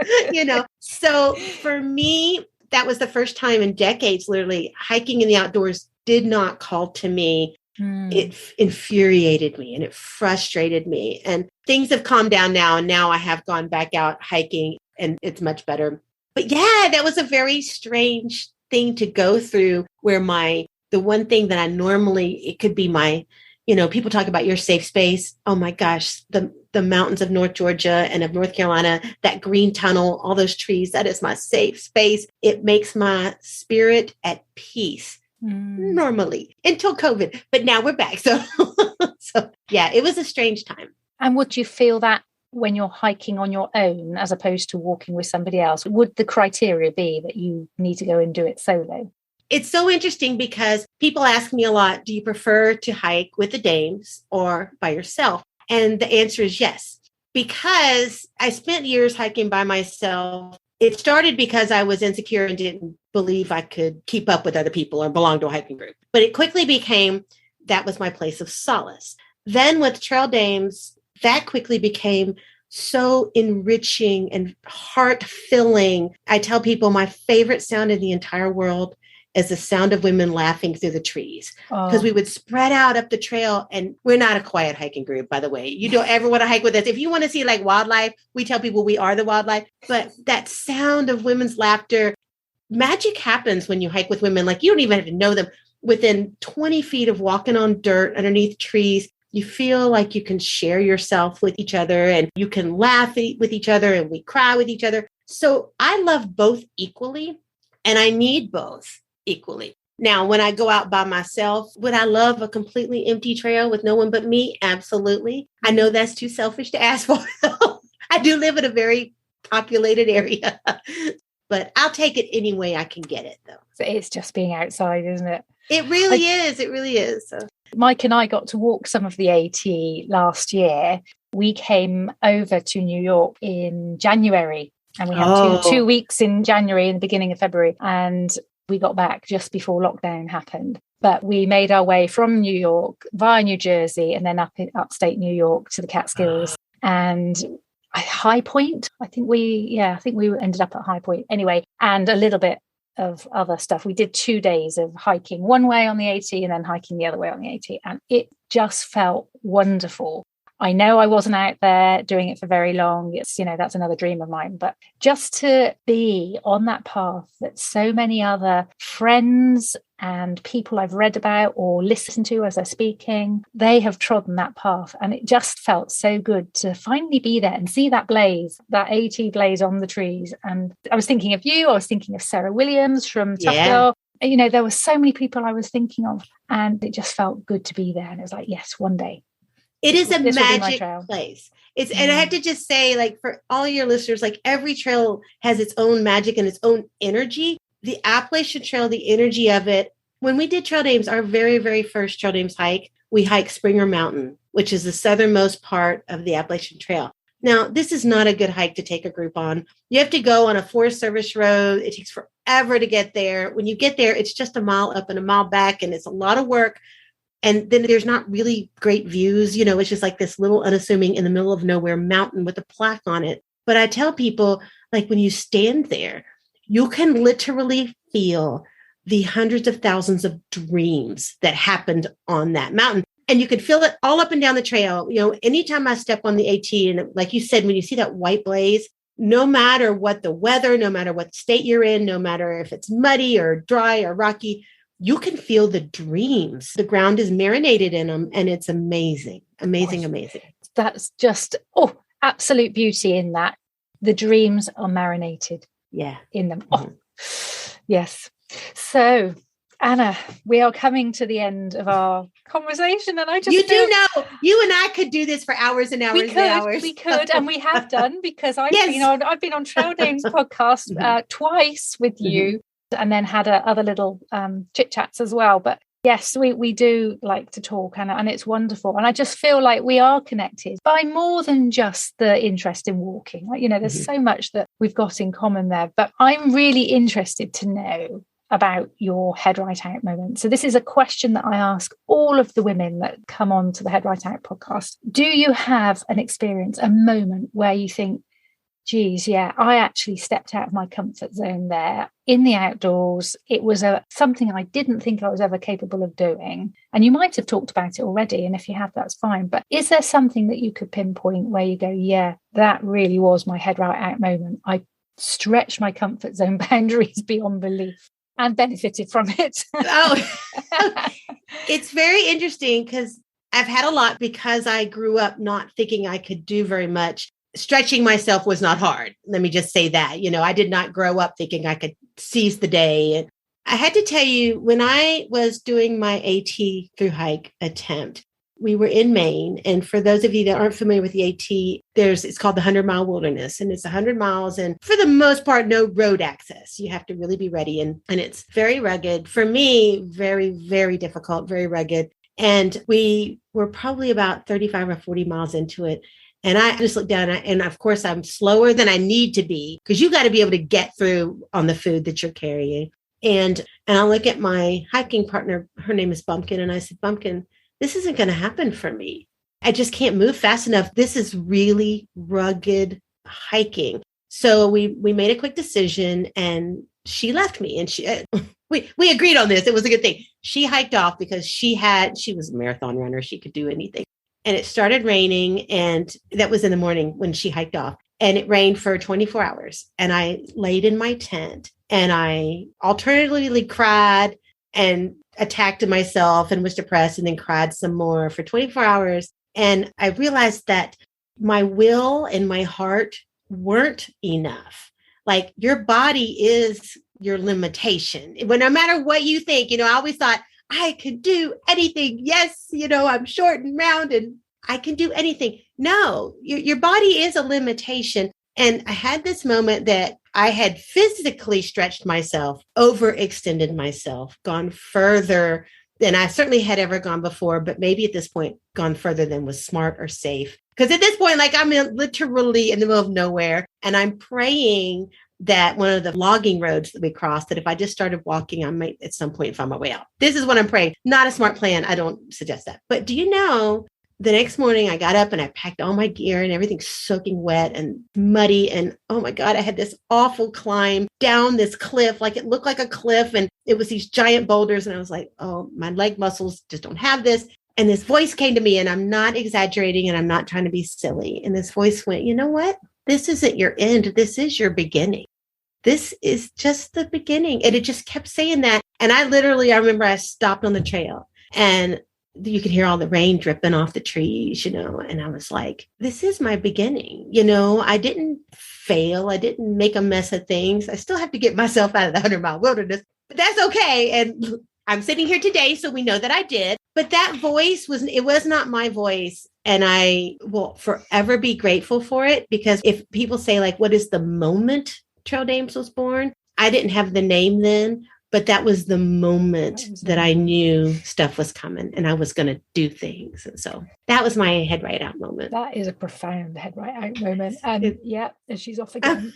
So for me, that was the first time in decades, literally, hiking in the outdoors did not call to me. It infuriated me and it frustrated me. And things have calmed down now. And now I have gone back out hiking and it's much better. But yeah, that was a very strange thing to go through, where the one thing that I normally, it could be my, people talk about your safe space. Oh my gosh, the mountains of North Georgia and of North Carolina, that green tunnel, all those trees, that is my safe space. It makes my spirit at peace. Normally until COVID, but now we're back. So yeah, it was a strange time.
And would you feel that when you're hiking on your own as opposed to walking with somebody else? Would the criteria be that you need to go and do it solo?
It's so interesting because people ask me a lot, do you prefer to hike with the dames or by yourself? And the answer is yes, because I spent years hiking by myself. It started because I was insecure and didn't believe I could keep up with other people or belong to a hiking group. But it quickly became, that was my place of solace. Then with Trail Dames, that quickly became so enriching and heart-filling. I tell people my favorite sound in the entire world is the sound of women laughing through the trees, because we would spread out up the trail. And we're not a quiet hiking group, by the way. You don't ever want to hike with us. If you want to see like wildlife, we tell people we are the wildlife. But that sound of women's laughter, magic happens when you hike with women. Like, you don't even have to know them. Within 20 feet of walking on dirt underneath trees, you feel like you can share yourself with each other and you can laugh with each other and we cry with each other. So I love both equally and I need both equally. Now, when I go out by myself, would I love a completely empty trail with no one but me? Absolutely. I know that's too selfish to ask for. I do live in a very populated area, but I'll take it any way I can get it, though.
So it's just being outside, isn't it?
It really is. It really is. So.
Mike and I got to walk some of the AT last year. We came over to New York in January and we had two weeks in January and the beginning of February. And we got back just before lockdown happened. But we made our way from New York via New Jersey and then up in upstate New York to the Catskills and High Point. I think we ended up at High Point anyway, and a little bit of other stuff. We did 2 days of hiking one way on the AT and then hiking the other way on the AT. And it just felt wonderful. I know I wasn't out there doing it for very long. It's, that's another dream of mine. But just to be on that path that so many other friends and people I've read about or listened to as they're speaking, they have trodden that path. And it just felt so good to finally be there and see that blaze, that AT blaze on the trees. And I was thinking of you. I was thinking of Sarah Williams from Tough Girl. There were so many people I was thinking of, and it just felt good to be there. And it was like, yes, one day.
It is a magic place. And I have to just say, like, for all your listeners, like, every trail has its own magic and its own energy. The Appalachian Trail, the energy of it. When we did trail names, our very, very first trail names hike, we hiked Springer Mountain, which is the southernmost part of the Appalachian Trail. Now, this is not a good hike to take a group on. You have to go on a Forest Service road. It takes forever to get there. When you get there, it's just a mile up and a mile back, and it's a lot of work. And then there's not really great views. It's just like this little unassuming in the middle of nowhere mountain with a plaque on it. But I tell people, like, when you stand there, you can literally feel the hundreds of thousands of dreams that happened on that mountain. And you could feel it all up and down the trail. Anytime I step on the AT, and like you said, when you see that white blaze, no matter what the weather, no matter what state you're in, no matter if it's muddy or dry or rocky, you can feel the dreams. The ground is marinated in them, and it's amazing, amazing, amazing.
That's just, absolute beauty in that. The dreams are marinated in them. Oh, yes. So, Anna, we are coming to the end of our conversation, and I just
do know you and I could do this for hours and hours and hours.
We could, and we have done, because I've been on Trail Dames podcast twice with you, and then had other little chit chats as well. But yes, we do like to talk, and it's wonderful. And I just feel like we are connected by more than just the interest in walking. Like, there's so much that we've got in common there. But I'm really interested to know about your HeadRightOut moment. So this is a question that I ask all of the women that come on to the HeadRightOut podcast. Do you have an experience, a moment where you think, geez, I actually stepped out of my comfort zone there in the outdoors. It was something I didn't think I was ever capable of doing. And you might have talked about it already. And if you have, that's fine. But is there something that you could pinpoint where you go, that really was my HeadRightOut moment. I stretched my comfort zone boundaries beyond belief and benefited from it.
It's very interesting, because I've had a lot, because I grew up not thinking I could do very much. Stretching myself was not hard. Let me just say that. I did not grow up thinking I could seize the day. And I had to tell you, when I was doing my AT through hike attempt, we were in Maine. And for those of you that aren't familiar with the AT, it's called the 100-mile wilderness, and it's 100 miles. And for the most part, no road access. You have to really be ready. And it's very rugged. For me, very, very difficult, very rugged. And we were probably about 35 or 40 miles into it. And I just looked down, and of course, I'm slower than I need to be, because you got to be able to get through on the food that you're carrying. And I look at my hiking partner, her name is Bumpkin, and I said, Bumpkin, this isn't going to happen for me. I just can't move fast enough. This is really rugged hiking. So we made a quick decision, and she left me, and we agreed on this. It was a good thing. She hiked off because she was a marathon runner. She could do anything. And it started raining, and that was in the morning when she hiked off. And it rained for 24 hours. And I laid in my tent, and I alternatively cried and attacked myself and was depressed, and then cried some more for 24 hours. And I realized that my will and my heart weren't enough. Like, your body is your limitation. But no matter what you think, I always thought I could do anything. Yes, I'm short and round and I can do anything. No, your body is a limitation. And I had this moment that I had physically stretched myself, overextended myself, gone further than I certainly had ever gone before, but maybe at this point gone further than was smart or safe. Because at this point, like, I'm literally in the middle of nowhere, and I'm praying that one of the logging roads that we crossed, that if I just started walking, I might at some point find my way out. This is what I'm praying. Not a smart plan. I don't suggest that. But do you know, the next morning I got up and I packed all my gear, and everything's soaking wet and muddy. And oh my God, I had this awful climb down this cliff. Like, it looked like a cliff, and it was these giant boulders. And I was like, oh, my leg muscles just don't have this. And this voice came to me, and I'm not exaggerating and I'm not trying to be silly. And this voice went, you know what? This isn't your end. This is your beginning. This is just the beginning. And it just kept saying that. And I remember I stopped on the trail and you could hear all the rain dripping off the trees, and I was like, this is my beginning. I didn't fail. I didn't make a mess of things. I still have to get myself out of the 100-mile wilderness, but that's okay. And I'm sitting here today, so we know that I did. But that voice was not my voice. And I will forever be grateful for it, because if people say, like, what is the moment Trail Dames was born? I didn't have the name then, but that was the moment that I knew stuff was coming and I was going to do things. And so that was my HeadRightOut moment.
That is a profound HeadRightOut moment. And and she's off again.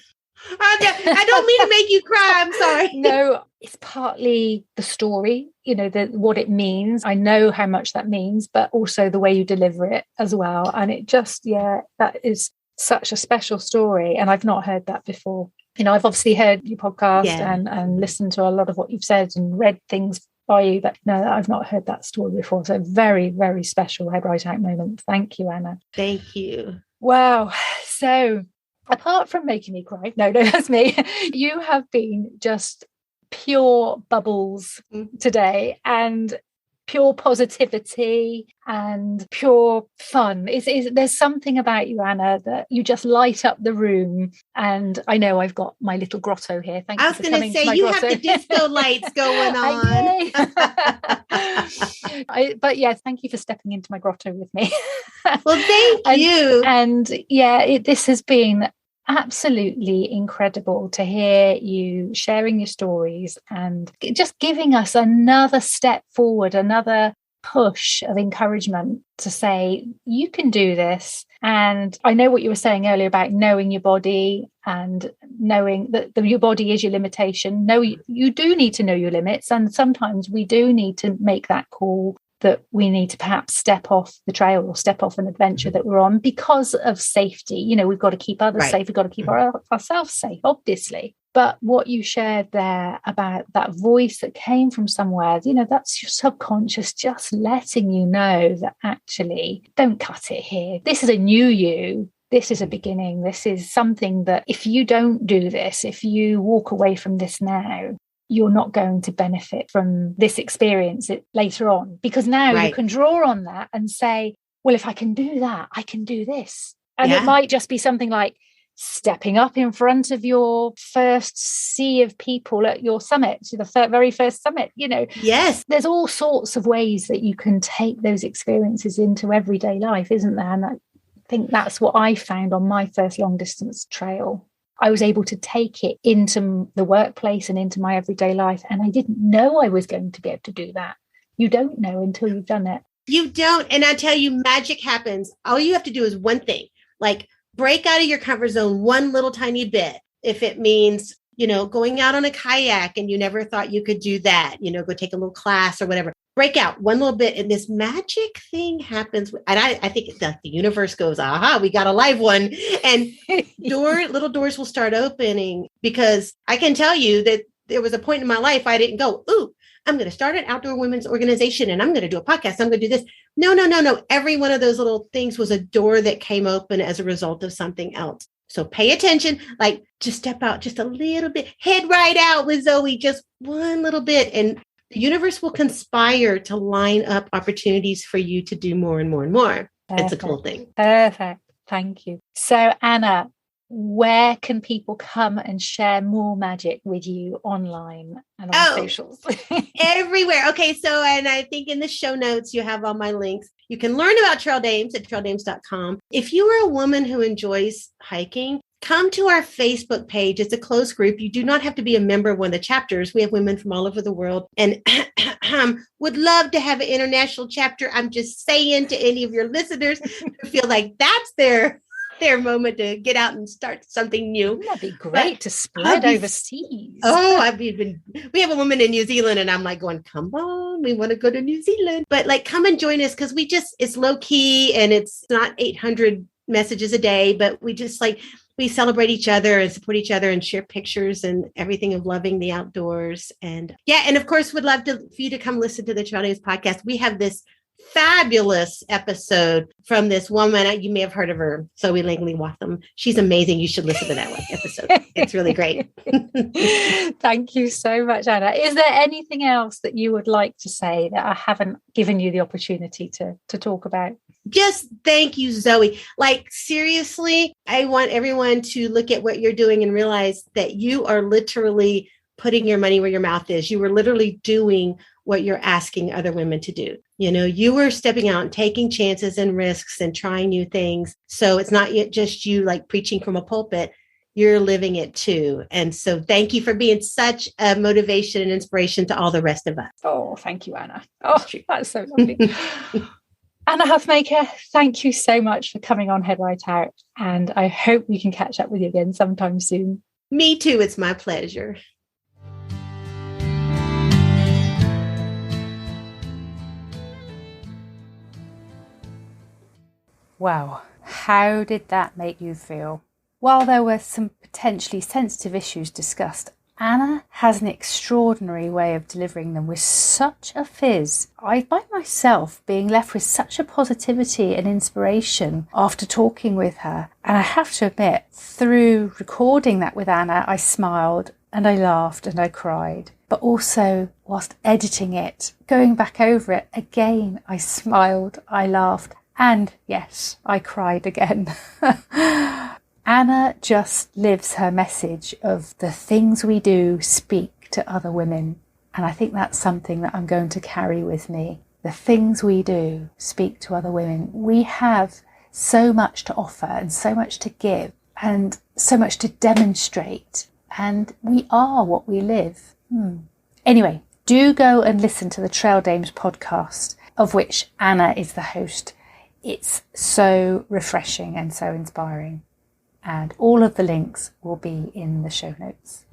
I don't mean to make you cry. I'm sorry.
No, it's partly the story, what it means. I know how much that means, but also the way you deliver it as well. And it just, that is such a special story. And I've not heard that before. I've obviously heard your podcast and listened to a lot of what you've said and read things by you, but no, I've not heard that story before. So very, very special HeadRightOut moment. Thank you, Anna.
Thank you.
Wow. So apart from making me cry, no, that's me. You have been just pure bubbles today, and pure positivity and pure fun. There's something about you, Anna, that you just light up the room. And I know I've got my little grotto here. Thank you.
I was going to say, you have the disco lights going on.
But thank you for stepping into my grotto with me.
Well, thank you.
And this has been absolutely incredible to hear you sharing your stories and just giving us another step forward, another push of encouragement to say, you can do this. And I know what you were saying earlier about knowing your body and knowing that your body is your limitation. No, you do need to know your limits. And sometimes we do need to make that call that we need to perhaps step off the trail or step off an adventure that we're on because of safety. We've got to keep others safe. We've got to keep ourselves safe, obviously. But what you shared there about that voice that came from somewhere, that's your subconscious just letting you know that actually, don't cut it here. This is a new you. This is a beginning. This is something that if you don't do this, if you walk away from this now, you're not going to benefit from this experience later on, because now you can draw on that and say, well, if I can do that, I can do this. And it might just be something like stepping up in front of your first sea of people at your summit, the very first summit.
Yes,
there's all sorts of ways that you can take those experiences into everyday life, isn't there? And I think that's what I found on my first long distance trail. I was able to take it into the workplace and into my everyday life. And I didn't know I was going to be able to do that. You don't know until you've done it.
You don't. And I tell you, magic happens. All you have to do is one thing, like break out of your comfort zone one little tiny bit. If it means, going out on a kayak and you never thought you could do that, go take a little class or whatever. Break out one little bit and this magic thing happens. And I think that the universe goes, aha, we got a live one. And little doors will start opening, because I can tell you that there was a point in my life I didn't go, ooh, I'm going to start an outdoor women's organization and I'm going to do a podcast. I'm going to do this. No. Every one of those little things was a door that came open as a result of something else. So pay attention, like just step out just a little bit, head right out with Zoe, just one little bit. And the universe will conspire to line up opportunities for you to do more and more and more. Perfect. It's a cool thing.
Perfect. Thank you. So, Anna, where can people come and share more magic with you online and on socials?
Everywhere. Okay. So, and I think in the show notes, you have all my links. You can learn about Trail Dames at traildames.com. If you are a woman who enjoys hiking, come to our Facebook page. It's a closed group. You do not have to be a member of one of the chapters. We have women from all over the world and would love to have an international chapter. I'm just saying to any of your listeners who feel like that's their moment to get out and start something new.
That'd be great to spread overseas.
We have a woman in New Zealand and I'm like going, come on, we want to go to New Zealand. But like, come and join us, because it's low key and it's not 800 messages a day, but we just we celebrate each other and support each other and share pictures and everything of loving the outdoors. And and of course, would love for you to come listen to the Trail Dames podcast. We have this fabulous episode from this woman. You may have heard of her, Zoe Langley-Wathen. She's amazing. You should listen to that episode. It's really great.
Thank you so much, Anna. Is there anything else that you would like to say that I haven't given you the opportunity to talk about?
Just thank you, Zoe. Like, seriously, I want everyone to look at what you're doing and realize that you are literally putting your money where your mouth is. You were literally doing what you're asking other women to do. You know, you were stepping out and taking chances and risks and trying new things. So it's not yet just you like preaching from a pulpit. You're living it too. And so thank you for being such a motivation and inspiration to all the rest of us.
Oh, thank you, Anna. Oh, that's so lovely. Anna Huthmaker, thank you so much for coming on HeadRightOut. And I hope we can catch up with you again sometime soon.
Me too. It's my pleasure.
Wow, how did that make you feel? While there were some potentially sensitive issues discussed, Anna has an extraordinary way of delivering them with such a fizz. I find myself being left with such a positivity and inspiration after talking with her. And I have to admit, through recording that with Anna, I smiled and I laughed and I cried. But also, whilst editing it, going back over it again, I smiled, I laughed. And yes, I cried again. Anna just lives her message of the things we do speak to other women. And I think that's something that I'm going to carry with me. The things we do speak to other women. We have so much to offer and so much to give and so much to demonstrate. And we are what we live. Anyway, do go and listen to the Trail Dames podcast, of which Anna is the host. It's so refreshing and so inspiring. And all of the links will be in the show notes.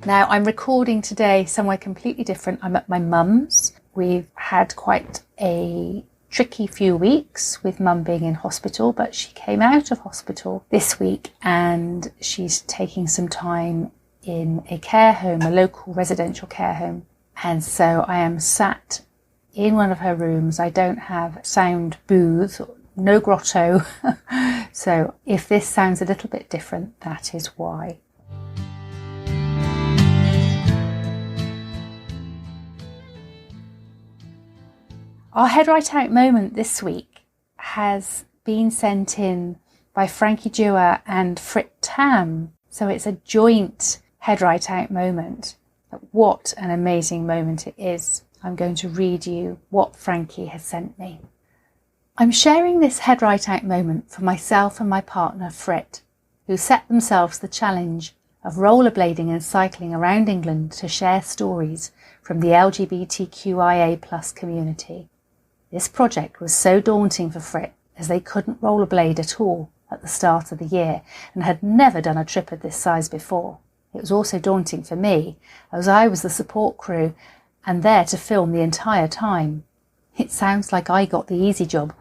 Now, I'm recording today somewhere completely different. I'm at my mum's. We've had quite a tricky few weeks with mum being in hospital, but she came out of hospital this week and she's taking some time in a care home, a local residential care home. And so I am sat in one of her rooms. I don't have sound booth, no grotto. So if this sounds a little bit different, that is why. Our HeadRightOut moment this week has been sent in by Frankie Dewar and Frit Tam. So it's a joint HeadRightOut moment. But what an amazing moment it is. I'm going to read you what Frankie has sent me. I'm sharing this HeadRightOut moment for myself and my partner Frit, who set themselves the challenge of rollerblading and cycling around England to share stories from the LGBTQIA+ community. This project was so daunting for Frit as they couldn't rollerblade at all at the start of the year and had never done a trip of this size before. It was also daunting for me, as I was the support crew and there to film the entire time. It sounds like I got the easy job,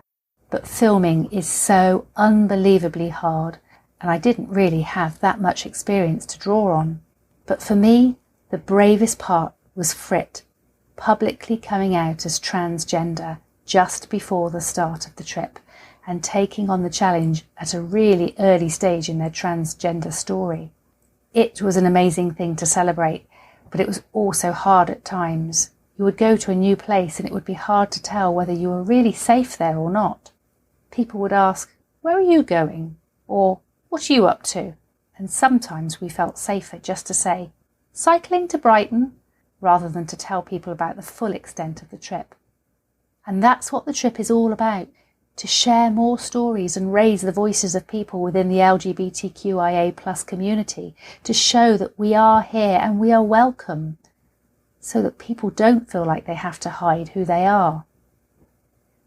but filming is so unbelievably hard, and I didn't really have that much experience to draw on. But for me, the bravest part was Frit publicly coming out as transgender just before the start of the trip and taking on the challenge at a really early stage in their transgender story. It was an amazing thing to celebrate, but it was also hard at times. You would go to a new place and it would be hard to tell whether you were really safe there or not. People would ask, "Where are you going?" Or, "What are you up to?" And sometimes we felt safer just to say, "Cycling to Brighton," rather than to tell people about the full extent of the trip. And that's what the trip is all about, to share more stories and raise the voices of people within the LGBTQIA+ community, to show that we are here and we are welcome, so that people don't feel like they have to hide who they are.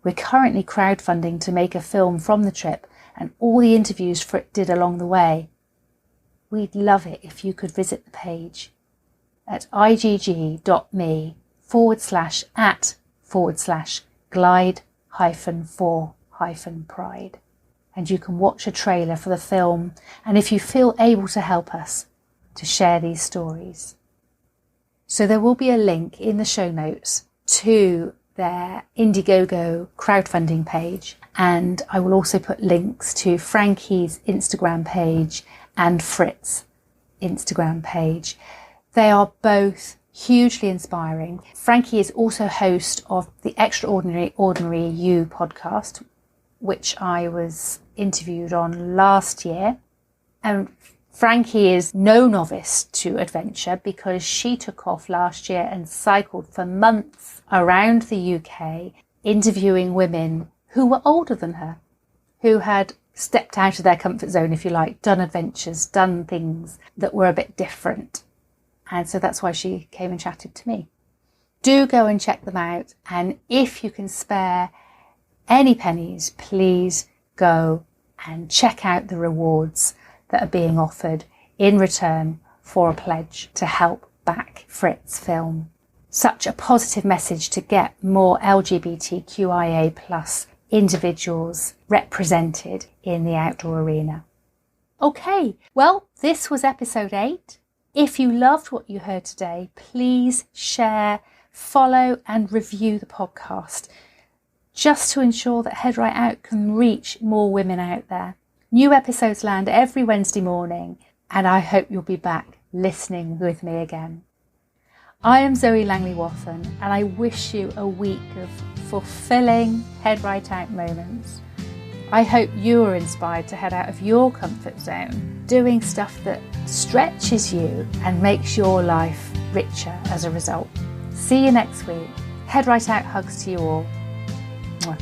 We're currently crowdfunding to make a film from the trip and all the interviews Frit did along the way. We'd love it if you could visit the page at igg.me/@/glide-4-pride. And you can watch a trailer for the film, and if you feel able to help us, to share these stories. So there will be a link in the show notes to their Indiegogo crowdfunding page, and I will also put links to Frankie's Instagram page and Fritz's Instagram page. They are both hugely inspiring. Frankie is also host of the Extraordinary Ordinary You podcast, which I was interviewed on last year. And Frankie is no novice to adventure because she took off last year and cycled for months around the UK, interviewing women who were older than her, who had stepped out of their comfort zone, if you like, done adventures, done things that were a bit different. And so that's why she came and chatted to me. Do go and check them out. And if you can spare any pennies, please go and check out the rewards that are being offered in return for a pledge to help back Fritz Film. Such a positive message to get more LGBTQIA plus individuals represented in the outdoor arena. Okay, well, this was episode 8. If you loved what you heard today, please share, follow and review the podcast, just to ensure that HeadRightOut can reach more women out there. New episodes land every Wednesday morning, and I hope you'll be back listening with me again. I am Zoe Langley-Wathen, and I wish you a week of fulfilling HeadRightOut moments. I hope you are inspired to head out of your comfort zone, doing stuff that stretches you and makes your life richer as a result. See you next week. HeadRightOut hugs to you all. Mwah.